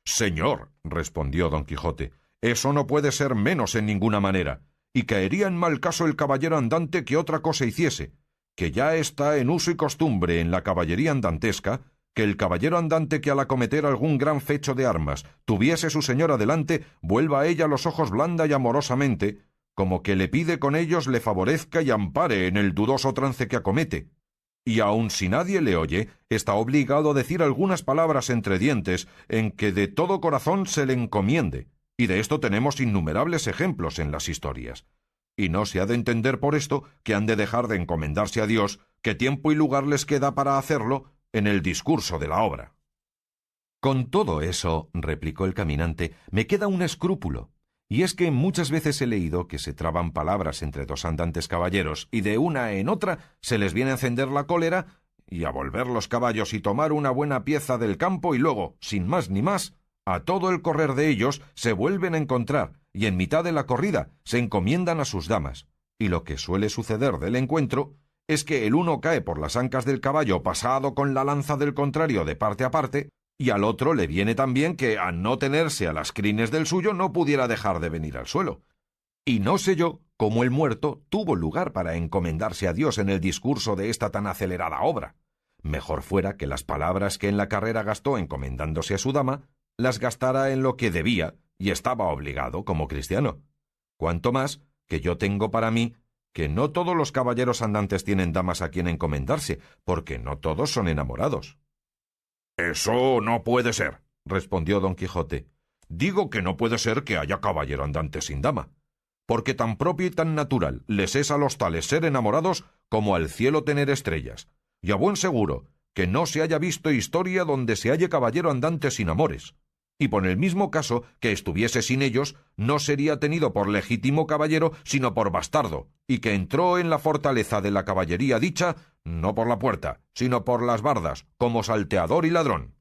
Señor, respondió don Quijote, eso no puede ser menos en ninguna manera, y caería en mal caso el caballero andante que otra cosa hiciese, que ya está en uso y costumbre en la caballería andantesca, que el caballero andante que al acometer algún gran fecho de armas tuviese su señora delante, vuelva a ella los ojos blanda y amorosamente, como que le pide con ellos le favorezca y ampare en el dudoso trance que acomete. Y aun si nadie le oye, está obligado a decir algunas palabras entre dientes en que de todo corazón se le encomiende, y de esto tenemos innumerables ejemplos en las historias. Y no se ha de entender por esto que han de dejar de encomendarse a Dios, que tiempo y lugar les queda para hacerlo en el discurso de la obra. Con todo eso, replicó el caminante, me queda un escrúpulo, y es que muchas veces he leído que se traban palabras entre dos andantes caballeros, y de una en otra se les viene a encender la cólera, y a volver los caballos y tomar una buena pieza del campo, y luego, sin más ni más, a todo el correr de ellos se vuelven a encontrar, y en mitad de la corrida se encomiendan a sus damas, y lo que suele suceder del encuentro es que el uno cae por las ancas del caballo pasado con la lanza del contrario de parte a parte, y al otro le viene también que, a no tenerse a las crines del suyo, no pudiera dejar de venir al suelo. Y no sé yo cómo el muerto tuvo lugar para encomendarse a Dios en el discurso de esta tan acelerada obra. Mejor fuera que las palabras que en la carrera gastó encomendándose a su dama, las gastara en lo que debía y estaba obligado como cristiano. Cuanto más que yo tengo para mí que no todos los caballeros andantes tienen damas a quien encomendarse, porque no todos son enamorados. Eso no puede ser, respondió don Quijote. Digo que no puede ser que haya caballero andante sin dama, porque tan propio y tan natural les es a los tales ser enamorados como al cielo tener estrellas, y a buen seguro que no se haya visto historia donde se halle caballero andante sin amores, y por el mismo caso que estuviese sin ellos, no sería tenido por legítimo caballero, sino por bastardo, y que entró en la fortaleza de la caballería dicha, no por la puerta, sino por las bardas, como salteador y ladrón.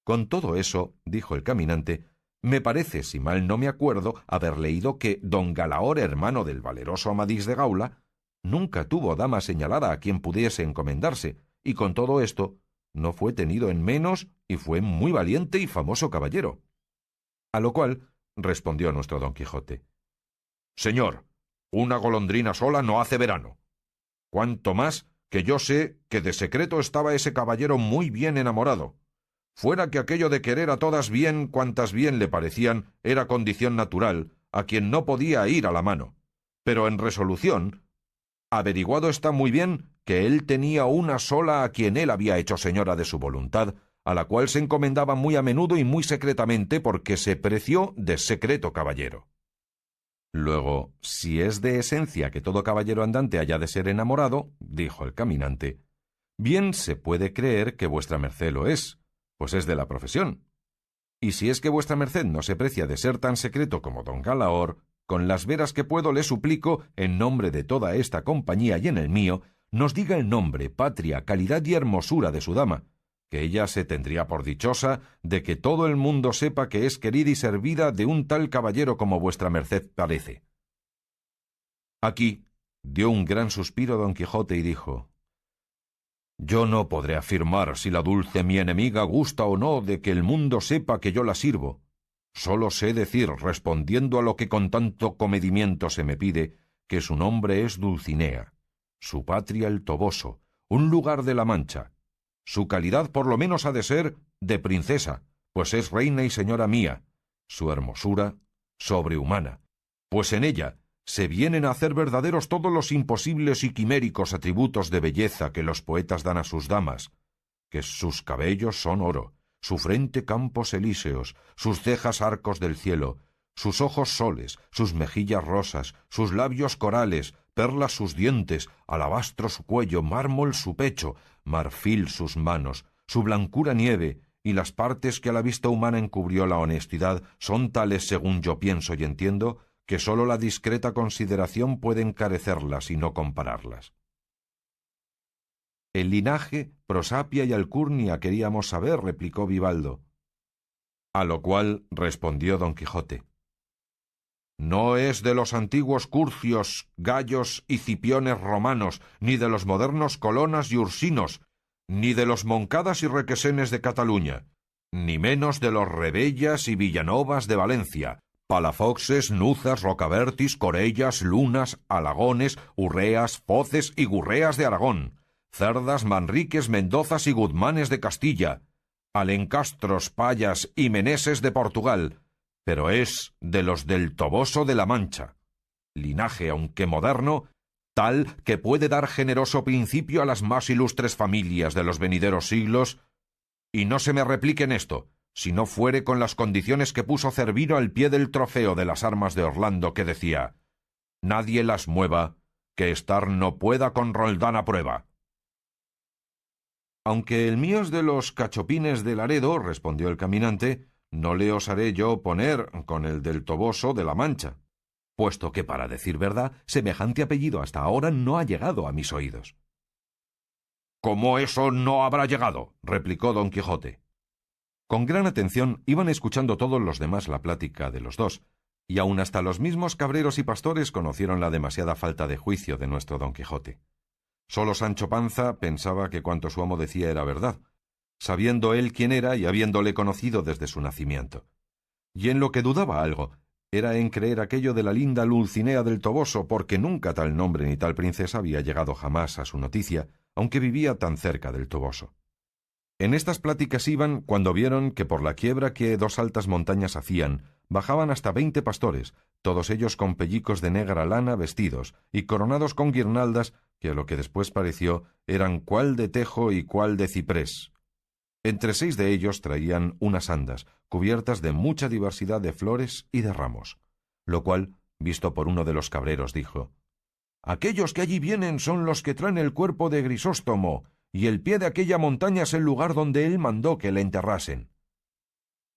Con todo eso, dijo el caminante, me parece, si mal no me acuerdo, haber leído que don Galaor, hermano del valeroso Amadís de Gaula, nunca tuvo dama señalada a quien pudiese encomendarse, y con todo esto no fue tenido en menos y fue muy valiente y famoso caballero. A lo cual respondió nuestro don Quijote: Señor, una golondrina sola no hace verano. Cuanto más que yo sé que de secreto estaba ese caballero muy bien enamorado. Fuera que aquello de querer a todas bien cuantas bien le parecían era condición natural, a quien no podía ir a la mano. Pero en resolución, averiguado está muy bien que él tenía una sola a quien él había hecho señora de su voluntad, a la cual se encomendaba muy a menudo y muy secretamente porque se preció de secreto caballero. Luego, si es de esencia que todo caballero andante haya de ser enamorado, dijo el caminante, bien se puede creer que vuestra merced lo es, pues es de la profesión. Y si es que vuestra merced no se precia de ser tan secreto como don Galaor, con las veras que puedo le suplico, en nombre de toda esta compañía y en el mío, nos diga el nombre, patria, calidad y hermosura de su dama, que ella se tendría por dichosa de que todo el mundo sepa que es querida y servida de un tal caballero como vuestra merced parece. Aquí dio un gran suspiro don Quijote y dijo: Yo no podré afirmar si la dulce mi enemiga gusta o no de que el mundo sepa que yo la sirvo. Solo sé decir, respondiendo a lo que con tanto comedimiento se me pide, que su nombre es Dulcinea, su patria el Toboso, un lugar de la Mancha. Su calidad por lo menos ha de ser de princesa, pues es reina y señora mía. Su hermosura, sobrehumana, pues en ella se vienen a hacer verdaderos todos los imposibles y quiméricos atributos de belleza que los poetas dan a sus damas, que sus cabellos son oro, su frente campos elíseos, sus cejas arcos del cielo, sus ojos soles, sus mejillas rosas, sus labios corales, perlas sus dientes, alabastro su cuello, mármol su pecho, marfil sus manos, su blancura nieve, y las partes que a la vista humana encubrió la honestidad son tales, según yo pienso y entiendo, que sólo la discreta consideración puede encarecerlas y no compararlas. El linaje, prosapia y alcurnia queríamos saber, replicó Vivaldo. A lo cual respondió Don Quijote: no es de los antiguos Curcios, Gayos y Cipiones romanos, ni de los modernos Colonas y Ursinos, ni de los Moncadas y Requesenes de Cataluña, ni menos de los Rebellas y Villanovas de Valencia, Palafoxes, Nuzas, Rocabertis, Corellas, Lunas, Alagones, Urreas, Foces y Gurreas de Aragón, Cerdas, Manriques, Mendozas y Guzmanes de Castilla, Alencastros, Payas y Meneses de Portugal, pero es de los del Toboso de la Mancha, linaje, aunque moderno, tal que puede dar generoso principio a las más ilustres familias de los venideros siglos, y no se me replique en esto, si no fuere con las condiciones que puso Cervino al pie del trofeo de las armas de Orlando, que decía: nadie las mueva, que estar no pueda con Roldán a prueba. Aunque el mío es de los cachopines de Laredo, respondió el caminante, no le osaré yo poner con el del Toboso de la Mancha, puesto que, para decir verdad, semejante apellido hasta ahora no ha llegado a mis oídos. ¿Cómo eso no habrá llegado?, replicó Don Quijote. Con gran atención iban escuchando todos los demás la plática de los dos, y aun hasta los mismos cabreros y pastores conocieron la demasiada falta de juicio de nuestro Don Quijote. Solo Sancho Panza pensaba que cuanto su amo decía era verdad, sabiendo él quién era y habiéndole conocido desde su nacimiento. Y en lo que dudaba algo, era en creer aquello de la linda Dulcinea del Toboso, porque nunca tal nombre ni tal princesa había llegado jamás a su noticia, aunque vivía tan cerca del Toboso. En estas pláticas iban cuando vieron que por la quiebra que dos altas montañas hacían, bajaban hasta 20 pastores, todos ellos con pellicos de negra lana vestidos, y coronados con guirnaldas, que a lo que después pareció eran cuál de tejo y cuál de ciprés. Entre 6 de ellos traían unas andas, cubiertas de mucha diversidad de flores y de ramos, lo cual, visto por uno de los cabreros, dijo: aquellos que allí vienen son los que traen el cuerpo de Grisóstomo, y el pie de aquella montaña es el lugar donde él mandó que le enterrasen.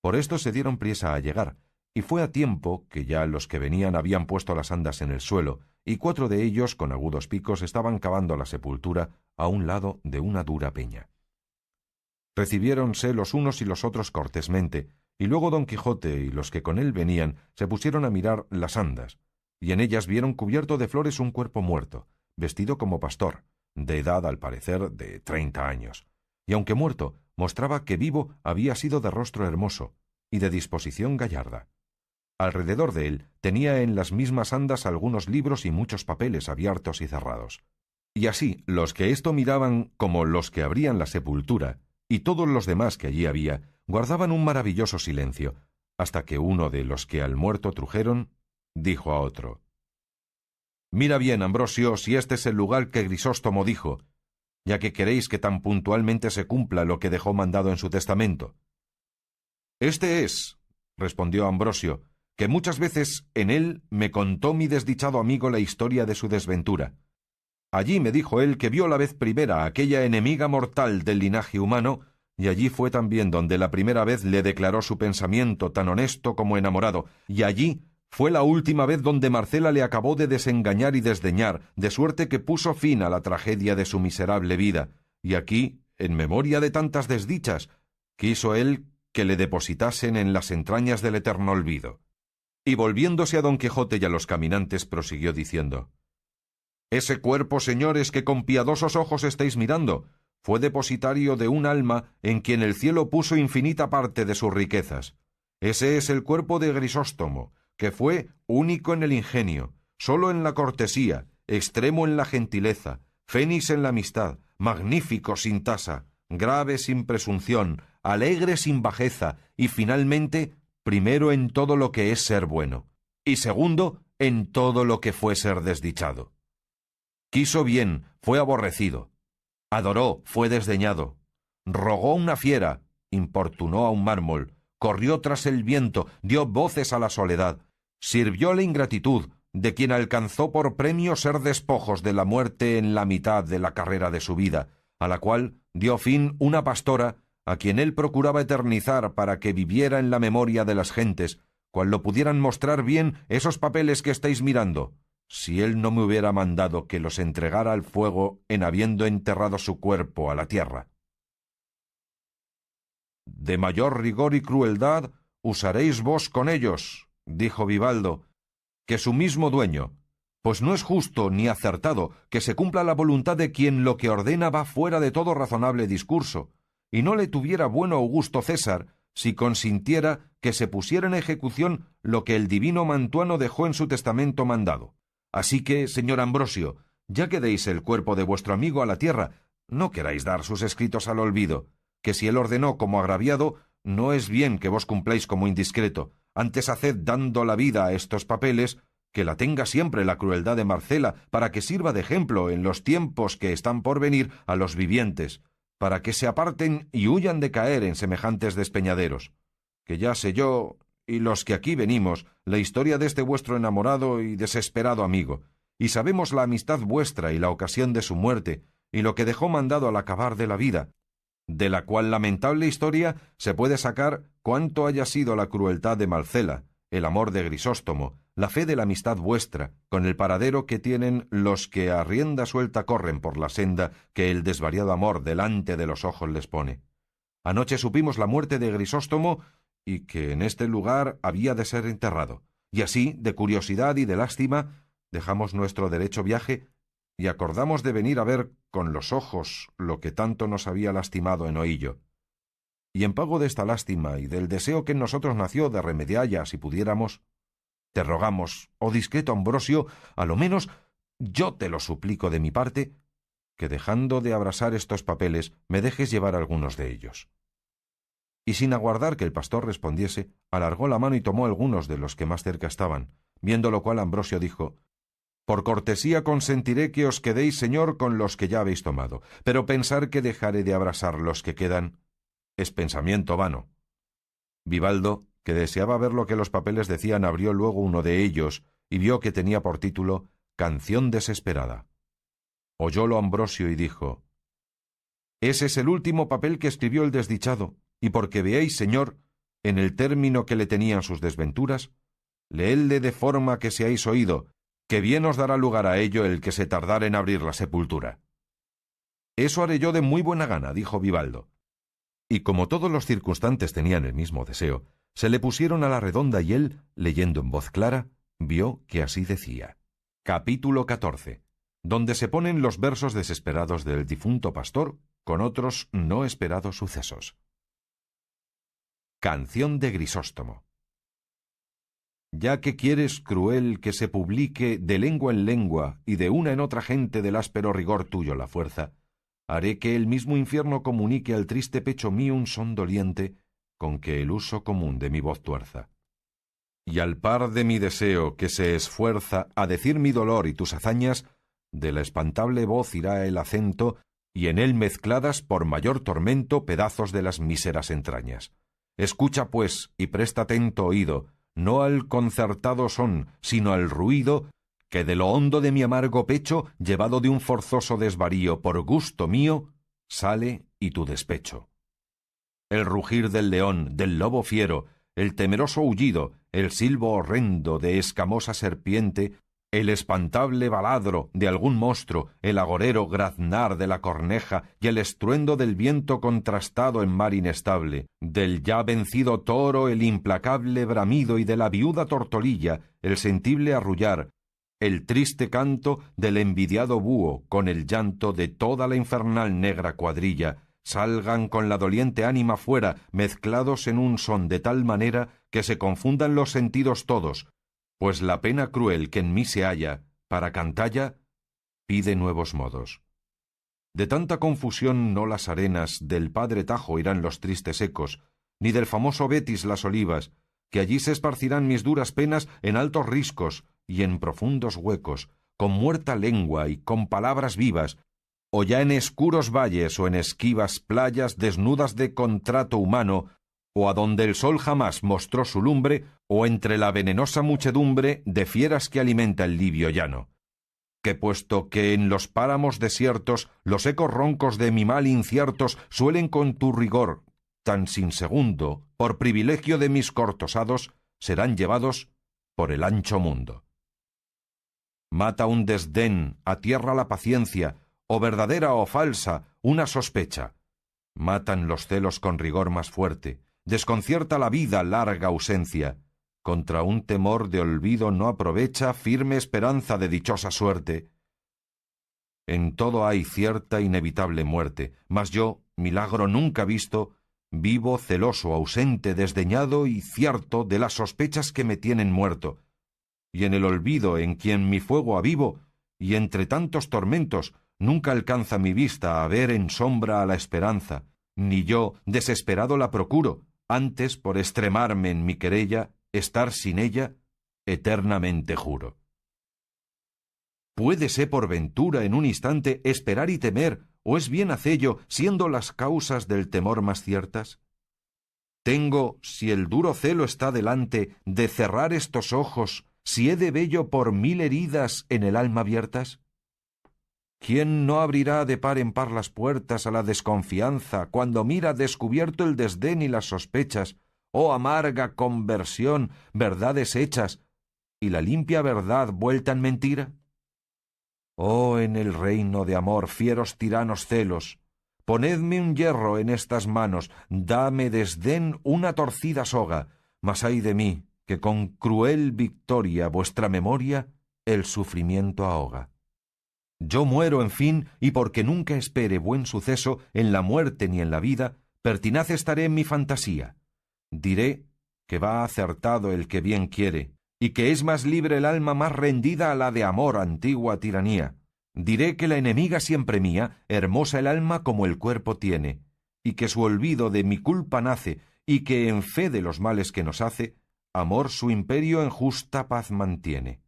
Por esto se dieron priesa a llegar, y fue a tiempo que ya los que venían habían puesto las andas en el suelo, y 4 de ellos con agudos picos estaban cavando la sepultura a un lado de una dura peña. Recibiéronse los unos y los otros cortésmente, y luego Don Quijote y los que con él venían se pusieron a mirar las andas, y en ellas vieron cubierto de flores un cuerpo muerto, vestido como pastor, de edad al parecer de 30 años, y aunque muerto, mostraba que vivo había sido de rostro hermoso y de disposición gallarda. Alrededor de él tenía en las mismas andas algunos libros y muchos papeles abiertos y cerrados. Y así los que esto miraban como los que abrían la sepultura, y todos los demás que allí había, guardaban un maravilloso silencio, hasta que uno de los que al muerto trujeron dijo a otro: mira bien, Ambrosio, si este es el lugar que Grisóstomo dijo, ya que queréis que tan puntualmente se cumpla lo que dejó mandado en su testamento. Este es, respondió Ambrosio, que muchas veces en él me contó mi desdichado amigo la historia de su desventura. Allí me dijo él que vio la vez primera a aquella enemiga mortal del linaje humano, y allí fue también donde la primera vez le declaró su pensamiento tan honesto como enamorado, y allí fue la última vez donde Marcela le acabó de desengañar y desdeñar, de suerte que puso fin a la tragedia de su miserable vida, y aquí, en memoria de tantas desdichas, quiso él que le depositasen en las entrañas del eterno olvido. Y volviéndose a Don Quijote y a los caminantes, prosiguió diciendo: ese cuerpo, señores, que con piadosos ojos estáis mirando, fue depositario de un alma en quien el cielo puso infinita parte de sus riquezas. Ese es el cuerpo de Grisóstomo, que fue único en el ingenio, solo en la cortesía, extremo en la gentileza, fénix en la amistad, magnífico sin tasa, grave sin presunción, alegre sin bajeza, y finalmente, primero en todo lo que es ser bueno, y segundo en todo lo que fue ser desdichado. Quiso bien, fue aborrecido. Adoró, fue desdeñado. Rogó una fiera, importunó a un mármol. Corrió tras el viento, dio voces a la soledad. Sirvió la ingratitud, de quien alcanzó por premio ser despojos de la muerte en la mitad de la carrera de su vida, a la cual dio fin una pastora, a quien él procuraba eternizar para que viviera en la memoria de las gentes, cual lo pudieran mostrar bien esos papeles que estáis mirando, si él no me hubiera mandado que los entregara al fuego en habiendo enterrado su cuerpo a la tierra. De mayor rigor y crueldad usaréis vos con ellos, dijo Vivaldo, que su mismo dueño, pues no es justo ni acertado que se cumpla la voluntad de quien lo que ordena va fuera de todo razonable discurso, y no le tuviera bueno Augusto César si consintiera que se pusiera en ejecución lo que el divino Mantuano dejó en su testamento mandado. Así que, señor Ambrosio, ya que deis el cuerpo de vuestro amigo a la tierra, no queráis dar sus escritos al olvido, que si él ordenó como agraviado, no es bien que vos cumpláis como indiscreto. Antes haced dando la vida a estos papeles, que la tenga siempre la crueldad de Marcela, para que sirva de ejemplo en los tiempos que están por venir a los vivientes, para que se aparten y huyan de caer en semejantes despeñaderos. Que ya sé yo, y los que aquí venimos, la historia de este vuestro enamorado y desesperado amigo, y sabemos la amistad vuestra y la ocasión de su muerte, y lo que dejó mandado al acabar de la vida, de la cual lamentable historia se puede sacar cuánto haya sido la crueldad de Marcela, el amor de Grisóstomo, la fe de la amistad vuestra, con el paradero que tienen los que a rienda suelta corren por la senda que el desvariado amor delante de los ojos les pone. Anoche supimos la muerte de Grisóstomo y que en este lugar había de ser enterrado, y así, de curiosidad y de lástima, dejamos nuestro derecho viaje y acordamos de venir a ver con los ojos lo que tanto nos había lastimado en oillo. Y en pago de esta lástima y del deseo que en nosotros nació de remedialla si pudiéramos, te rogamos, oh discreto Ambrosio, a lo menos yo te lo suplico de mi parte, que dejando de abrasar estos papeles me dejes llevar algunos de ellos. Y sin aguardar que el pastor respondiese, alargó la mano y tomó algunos de los que más cerca estaban, viendo lo cual Ambrosio dijo: por cortesía consentiré que os quedéis, señor, con los que ya habéis tomado, pero pensar que dejaré de abrasar los que quedan es pensamiento vano. Vivaldo, que deseaba ver lo que los papeles decían, abrió luego uno de ellos y vio que tenía por título Canción desesperada. Oyólo Ambrosio y dijo: ese es el último papel que escribió el desdichado, y porque veáis, señor, en el término que le tenían sus desventuras, leedle de forma que seáis oído, que bien os dará lugar a ello el que se tardara en abrir la sepultura. Eso haré yo de muy buena gana, dijo Vivaldo. Y como todos los circunstantes tenían el mismo deseo, se le pusieron a la redonda y él, leyendo en voz clara, vio que así decía. Capítulo 14, donde se ponen los versos desesperados del difunto pastor con otros no esperados sucesos. Canción de Grisóstomo. Ya que quieres, cruel, que se publique de lengua en lengua y de una en otra gente del áspero rigor tuyo la fuerza, haré que el mismo infierno comunique al triste pecho mío un son doliente con que el uso común de mi voz tuerza. Y al par de mi deseo que se esfuerza a decir mi dolor y tus hazañas, de la espantable voz irá el acento y en él mezcladas por mayor tormento pedazos de las míseras entrañas. Escucha, pues, y presta atento oído, no al concertado son, sino al ruido que de lo hondo de mi amargo pecho, llevado de un forzoso desvarío por gusto mío, sale y tu despecho. El rugir del león, del lobo fiero, el temeroso aullido, el silbo horrendo de escamosa serpiente, el espantable baladro de algún monstruo, el agorero graznar de la corneja y el estruendo del viento contrastado en mar inestable, del ya vencido toro el implacable bramido y de la viuda tortolilla el sentible arrullar, el triste canto del envidiado búho con el llanto de toda la infernal negra cuadrilla, salgan con la doliente ánima fuera, mezclados en un son de tal manera que se confundan los sentidos todos, pues la pena cruel que en mí se halla, para cantalla, pide nuevos modos. De tanta confusión no las arenas del padre Tajo irán los tristes ecos, ni del famoso Betis las olivas, que allí se esparcirán mis duras penas en altos riscos y en profundos huecos, con muerta lengua y con palabras vivas, o ya en escuros valles o en esquivas playas desnudas de contrato humano, o adonde el sol jamás mostró su lumbre, o entre la venenosa muchedumbre de fieras que alimenta el libio llano. Que puesto que en los páramos desiertos los ecos roncos de mi mal inciertos suelen con tu rigor, tan sin segundo, por privilegio de mis cortosados, serán llevados por el ancho mundo. Mata un desdén, atierra la paciencia, o verdadera o falsa, una sospecha. Matan los celos con rigor más fuerte, desconcierta la vida larga ausencia. Contra un temor de olvido no aprovecha firme esperanza de dichosa suerte. En todo hay cierta inevitable muerte, mas yo, milagro nunca visto, vivo celoso, ausente, desdeñado y cierto de las sospechas que me tienen muerto. Y en el olvido en quien mi fuego avivo, y entre tantos tormentos, nunca alcanza mi vista a ver en sombra a la esperanza, ni yo, desesperado, la procuro, antes, por extremarme en mi querella, estar sin ella, eternamente juro. ¿Puédese por ventura en un instante esperar y temer, o es bien hacello, siendo las causas del temor más ciertas? Tengo, si el duro celo está delante, de cerrar estos ojos, si he de vello por 1000 heridas en el alma abiertas. ¿Quién no abrirá de par en par las puertas a la desconfianza, cuando mira descubierto el desdén y las sospechas, oh amarga conversión, verdades hechas, y la limpia verdad vuelta en mentira? Oh, en el reino de amor, fieros tiranos celos, ponedme un hierro en estas manos, dame desdén una torcida soga, mas ay de mí, que con cruel victoria vuestra memoria el sufrimiento ahoga. Yo muero, en fin, y porque nunca espere buen suceso en la muerte ni en la vida, pertinaz estaré en mi fantasía. Diré que va acertado el que bien quiere, y que es más libre el alma más rendida a la de amor, antigua tiranía. Diré que la enemiga siempre mía, hermosa el alma como el cuerpo tiene, y que su olvido de mi culpa nace, y que en fe de los males que nos hace, amor su imperio en justa paz mantiene.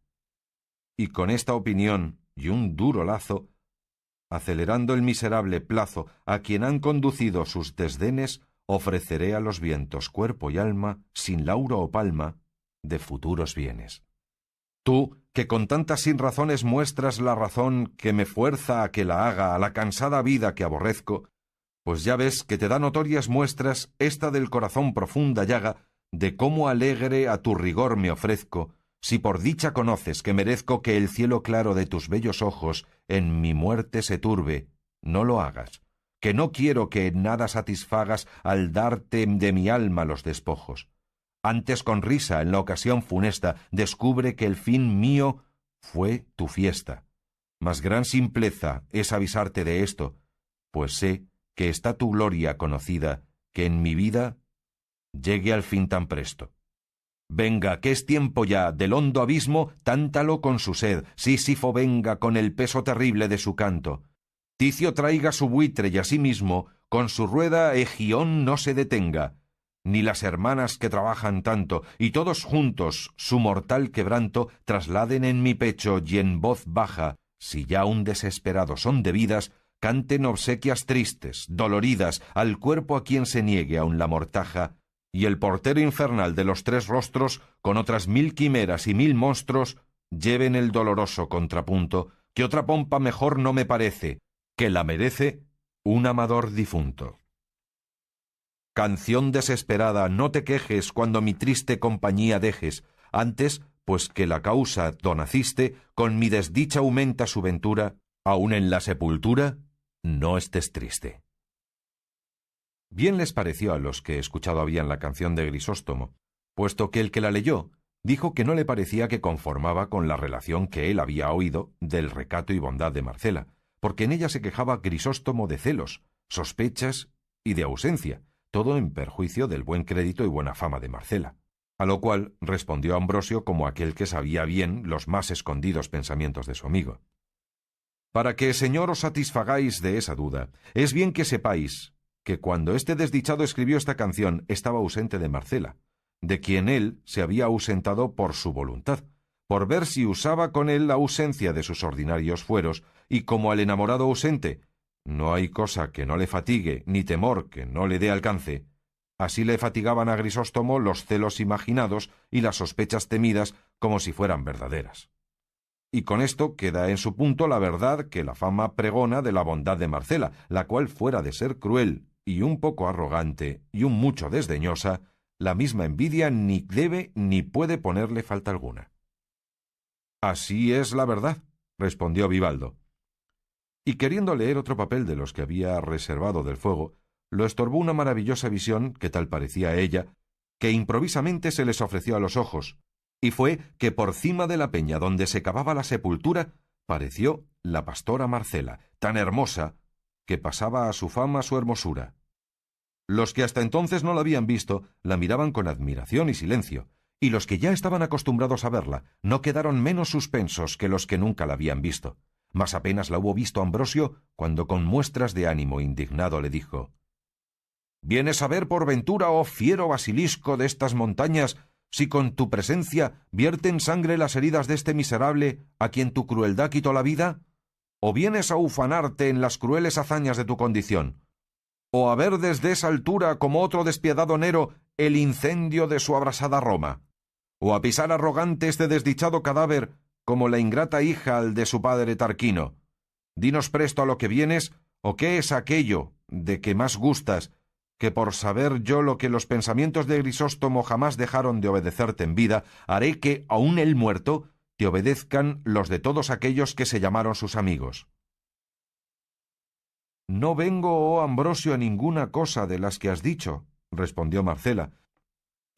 Y con esta opinión y un duro lazo, acelerando el miserable plazo a quien han conducido sus desdenes, ofreceré a los vientos cuerpo y alma, sin lauro o palma, de futuros bienes. Tú, que con tantas sinrazones muestras la razón que me fuerza a que la haga a la cansada vida que aborrezco, pues ya ves que te da notorias muestras esta del corazón profunda llaga, de cómo alegre a tu rigor me ofrezco, si por dicha conoces que merezco que el cielo claro de tus bellos ojos en mi muerte se turbe, no lo hagas, que no quiero que en nada satisfagas al darte de mi alma los despojos. Antes con risa en la ocasión funesta descubre que el fin mío fue tu fiesta. Mas gran simpleza es avisarte de esto, pues sé que está tu gloria conocida, que en mi vida llegue al fin tan presto. Venga, que es tiempo ya, del hondo abismo, tántalo con su sed, Sísifo venga con el peso terrible de su canto. Ticio traiga su buitre y asimismo, con su rueda Egión no se detenga, ni las hermanas que trabajan tanto, y todos juntos su mortal quebranto trasladen en mi pecho y en voz baja, si ya un desesperado son debidas, canten obsequias tristes, doloridas, al cuerpo a quien se niegue aun la mortaja, y el portero infernal de los 3 rostros, con otras 1000 quimeras y 1000 monstruos, lleven el doloroso contrapunto, que otra pompa mejor no me parece, que la merece un amador difunto. Canción desesperada, no te quejes cuando mi triste compañía dejes, antes, pues que la causa do naciste, con mi desdicha aumenta su ventura, aun en la sepultura, no estés triste. Bien les pareció a los que escuchado habían la canción de Grisóstomo, puesto que el que la leyó dijo que no le parecía que conformaba con la relación que él había oído del recato y bondad de Marcela, porque en ella se quejaba Grisóstomo de celos, sospechas y de ausencia, todo en perjuicio del buen crédito y buena fama de Marcela. A lo cual respondió Ambrosio como aquel que sabía bien los más escondidos pensamientos de su amigo. Para que, señor, os satisfagáis de esa duda, es bien que sepáis que cuando este desdichado escribió esta canción estaba ausente de Marcela, de quien él se había ausentado por su voluntad, por ver si usaba con él la ausencia de sus ordinarios fueros, y como al enamorado ausente no hay cosa que no le fatigue, ni temor que no le dé alcance, así le fatigaban a Grisóstomo los celos imaginados y las sospechas temidas como si fueran verdaderas. Y con esto queda en su punto la verdad que la fama pregona de la bondad de Marcela, la cual fuera de ser cruel y un poco arrogante y un mucho desdeñosa, la misma envidia ni debe ni puede ponerle falta alguna. Así es la verdad, respondió Vivaldo. Y queriendo leer otro papel de los que había reservado del fuego, lo estorbó una maravillosa visión, que tal parecía a ella, que improvisamente se les ofreció a los ojos, y fue que por cima de la peña donde se cavaba la sepultura, pareció la pastora Marcela, tan hermosa, que pasaba a su fama su hermosura. Los que hasta entonces no la habían visto, la miraban con admiración y silencio, y los que ya estaban acostumbrados a verla, no quedaron menos suspensos que los que nunca la habían visto. Mas apenas la hubo visto Ambrosio, cuando con muestras de ánimo indignado le dijo: ¿Vienes a ver por ventura, oh fiero basilisco de estas montañas, si con tu presencia vierten sangre las heridas de este miserable a quien tu crueldad quitó la vida? ¿O vienes a ufanarte en las crueles hazañas de tu condición? ¿O a ver desde esa altura, como otro despiadado Nero, el incendio de su abrasada Roma? ¿O a pisar arrogante este desdichado cadáver, como la ingrata hija al de su padre Tarquino? Dinos presto a lo que vienes, o qué es aquello de que más gustas, que por saber yo lo que los pensamientos de Grisóstomo jamás dejaron de obedecerte en vida, haré que, aun él muerto, te obedezcan los de todos aquellos que se llamaron sus amigos. No vengo, oh Ambrosio, a ninguna cosa de las que has dicho, respondió Marcela,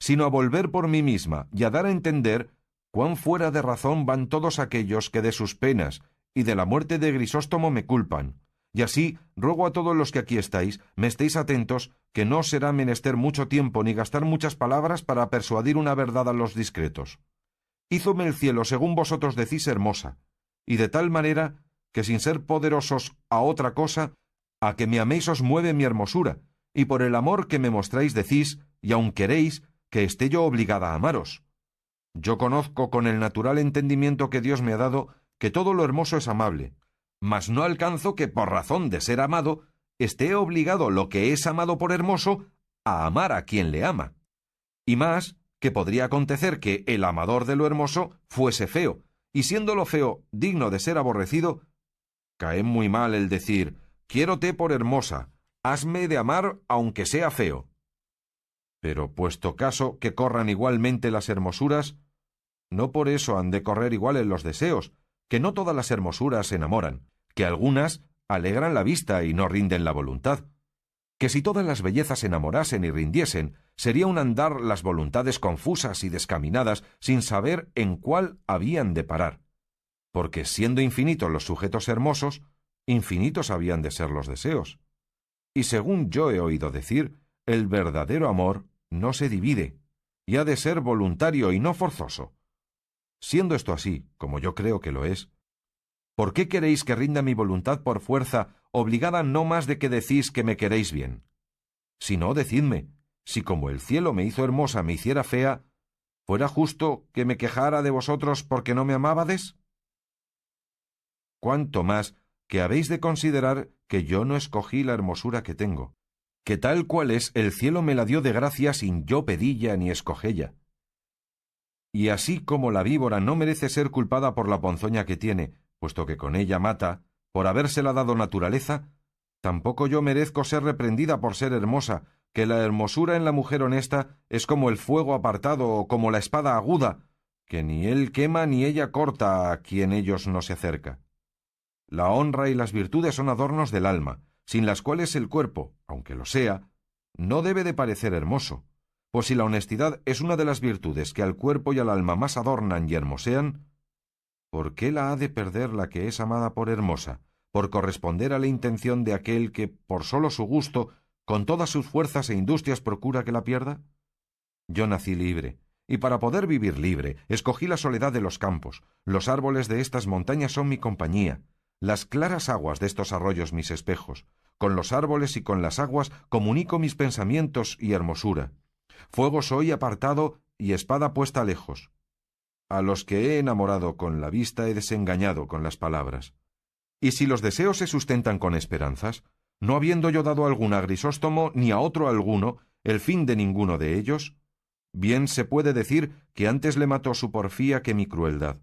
sino a volver por mí misma y a dar a entender cuán fuera de razón van todos aquellos que de sus penas y de la muerte de Grisóstomo me culpan. Y así ruego a todos los que aquí estáis, me estéis atentos, que no será menester mucho tiempo ni gastar muchas palabras para persuadir una verdad a los discretos. Hízome el cielo, según vosotros decís, hermosa, y de tal manera que sin ser poderosos a otra cosa, a que me améis os mueve mi hermosura, y por el amor que me mostráis decís, y aun queréis, que esté yo obligada a amaros. Yo conozco con el natural entendimiento que Dios me ha dado que todo lo hermoso es amable, mas no alcanzo que por razón de ser amado esté obligado lo que es amado por hermoso a amar a quien le ama. Y más que podría acontecer que el amador de lo hermoso fuese feo, y siendo lo feo digno de ser aborrecido, cae muy mal el decir: quiérote por hermosa, hasme de amar aunque sea feo. Pero puesto caso que corran igualmente las hermosuras, no por eso han de correr iguales los deseos, que no todas las hermosuras enamoran, que algunas alegran la vista y no rinden la voluntad, que si todas las bellezas enamorasen y rindiesen, sería un andar las voluntades confusas y descaminadas sin saber en cuál habían de parar, porque siendo infinitos los sujetos hermosos, infinitos habían de ser los deseos. Y según yo he oído decir, el verdadero amor no se divide, y ha de ser voluntario y no forzoso. Siendo esto así, como yo creo que lo es, ¿por qué queréis que rinda mi voluntad por fuerza, obligada no más de que decís que me queréis bien? Si no, decidme, si como el cielo me hizo hermosa me hiciera fea, ¿fuera justo que me quejara de vosotros porque no me amábades? Cuanto más que habéis de considerar que yo no escogí la hermosura que tengo, que tal cual es el cielo me la dio de gracia sin yo pedilla ni escogella. Y así como la víbora no merece ser culpada por la ponzoña que tiene, puesto que con ella mata, por habérsela dado naturaleza, tampoco yo merezco ser reprendida por ser hermosa, que la hermosura en la mujer honesta es como el fuego apartado o como la espada aguda, que ni él quema ni ella corta a quien ellos no se acerca. La honra y las virtudes son adornos del alma, sin las cuales el cuerpo, aunque lo sea, no debe de parecer hermoso. Pues si la honestidad es una de las virtudes que al cuerpo y al alma más adornan y hermosean, ¿por qué la ha de perder la que es amada por hermosa, por corresponder a la intención de aquel que, por solo su gusto, con todas sus fuerzas e industrias procura que la pierda? Yo nací libre, y para poder vivir libre, escogí la soledad de los campos. Los árboles de estas montañas son mi compañía, las claras aguas de estos arroyos mis espejos. Con los árboles y con las aguas comunico mis pensamientos y hermosura. Fuego soy apartado y espada puesta lejos. A los que he enamorado con la vista he desengañado con las palabras. Y si los deseos se sustentan con esperanzas, no habiendo yo dado alguna a Grisóstomo ni a otro alguno, el fin de ninguno de ellos, bien se puede decir que antes le mató su porfía que mi crueldad.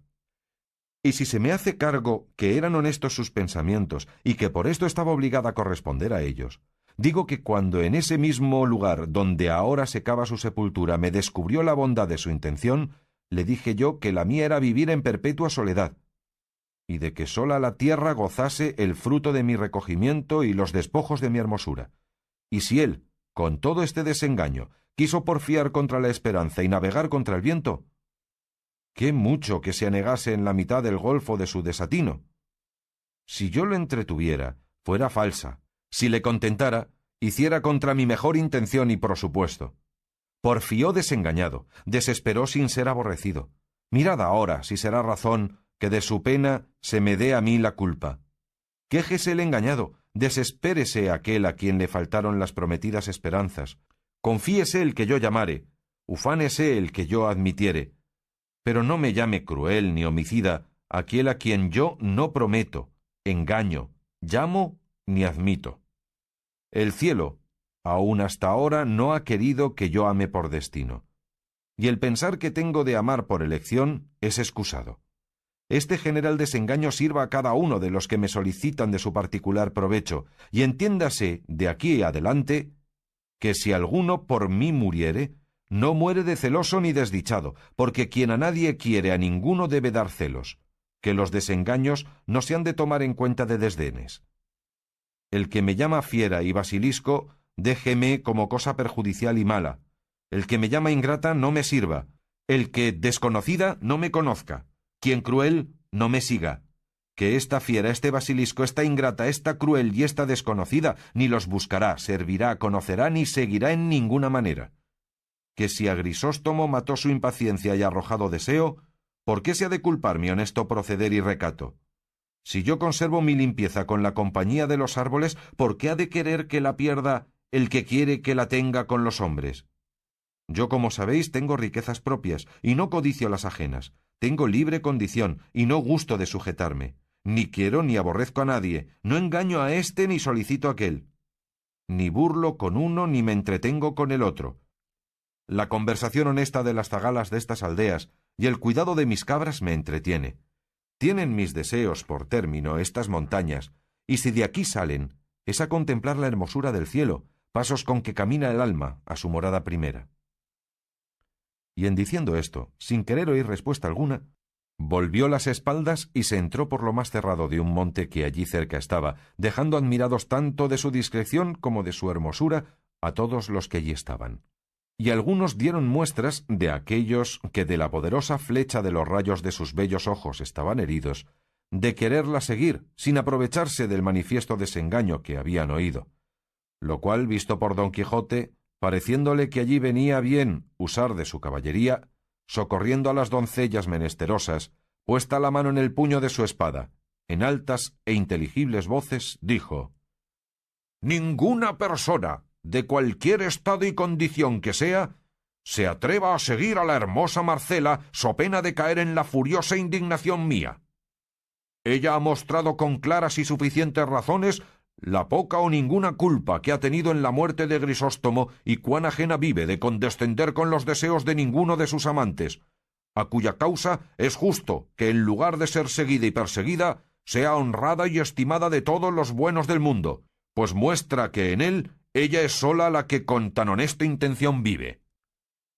Y si se me hace cargo que eran honestos sus pensamientos y que por esto estaba obligada a corresponder a ellos, digo que cuando en ese mismo lugar donde ahora se cava su sepultura me descubrió la bondad de su intención, Le dije yo que la mía era vivir en perpetua soledad, y de que sola la tierra gozase el fruto de mi recogimiento y los despojos de mi hermosura. Y si él, con todo este desengaño, quiso porfiar contra la esperanza y navegar contra el viento, qué mucho que se anegase en la mitad del golfo de su desatino. Si yo lo entretuviera, fuera falsa; si le contentara, hiciera contra mi mejor intención y prosupuesto. Porfió desengañado, desesperó sin ser aborrecido. Mirad ahora si será razón que de su pena se me dé a mí la culpa. Quéjese el engañado, desespérese aquel a quien le faltaron las prometidas esperanzas. Confíese el que yo llamare, ufánese el que yo admitiere. Pero no me llame cruel ni homicida aquel a quien yo no prometo, engaño, llamo ni admito. El cielo, aún hasta ahora, no ha querido que yo ame por destino, y el pensar que tengo de amar por elección es excusado. Este general desengaño sirva a cada uno de los que me solicitan de su particular provecho, y entiéndase de aquí adelante que si alguno por mí muriere, no muere de celoso ni desdichado, porque quien a nadie quiere a ninguno debe dar celos, que los desengaños no se han de tomar en cuenta de desdenes. El que me llama fiera y basilisco, déjeme como cosa perjudicial y mala. El que me llama ingrata no me sirva. El que desconocida no me conozca. Quien cruel no me siga. Que esta fiera, este basilisco, esta ingrata, esta cruel y esta desconocida, ni los buscará, servirá, conocerá, ni seguirá en ninguna manera. Que si a Grisóstomo mató su impaciencia y arrojado deseo, ¿por qué se ha de culpar mi honesto proceder y recato? Si yo conservo mi limpieza con la compañía de los árboles, ¿por qué ha de querer que la pierda el que quiere que la tenga con los hombres? Yo, como sabéis, tengo riquezas propias, y no codicio las ajenas. Tengo libre condición, y no gusto de sujetarme. Ni quiero ni aborrezco a nadie, no engaño a éste ni solicito a aquel. Ni burlo con uno ni me entretengo con el otro. La conversación honesta de las zagalas de estas aldeas y el cuidado de mis cabras me entretiene. Tienen mis deseos por término estas montañas, y si de aquí salen, es a contemplar la hermosura del cielo, pasos con que camina el alma a su morada primera. Y en diciendo esto, sin querer oír respuesta alguna, volvió las espaldas y se entró por lo más cerrado de un monte que allí cerca estaba, dejando admirados tanto de su discreción como de su hermosura a todos los que allí estaban. Y algunos dieron muestras de aquellos que de la poderosa flecha de los rayos de sus bellos ojos estaban heridos, de quererla seguir, sin aprovecharse del manifiesto desengaño que habían oído. Lo cual, visto por Don Quijote, pareciéndole que allí venía bien usar de su caballería, socorriendo a las doncellas menesterosas, puesta la mano en el puño de su espada, en altas e inteligibles voces, dijo: «Ninguna persona, de cualquier estado y condición que sea, se atreva a seguir a la hermosa Marcela so pena de caer en la furiosa indignación mía. Ella ha mostrado con claras y suficientes razones la poca o ninguna culpa que ha tenido en la muerte de Grisóstomo y cuán ajena vive de condescender con los deseos de ninguno de sus amantes, a cuya causa es justo que en lugar de ser seguida y perseguida, sea honrada y estimada de todos los buenos del mundo, pues muestra que en él ella es sola la que con tan honesta intención vive».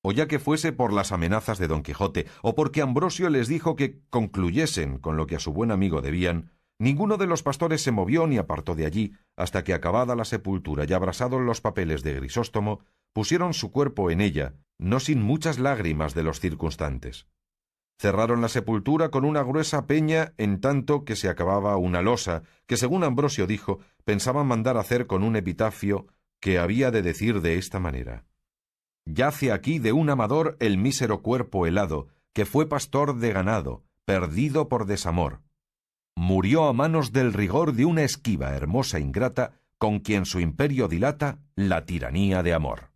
O ya que fuese por las amenazas de Don Quijote, o porque Ambrosio les dijo que concluyesen con lo que a su buen amigo debían, ninguno de los pastores se movió ni apartó de allí, hasta que acabada la sepultura y abrasados los papeles de Grisóstomo, pusieron su cuerpo en ella, no sin muchas lágrimas de los circunstantes. Cerraron la sepultura con una gruesa peña, en tanto que se acababa una losa, que según Ambrosio dijo, pensaban mandar hacer con un epitafio que había de decir de esta manera: «Yace aquí de un amador el mísero cuerpo helado, que fue pastor de ganado, perdido por desamor. Murió a manos del rigor de una esquiva hermosa ingrata, con quien su imperio dilata la tiranía de amor».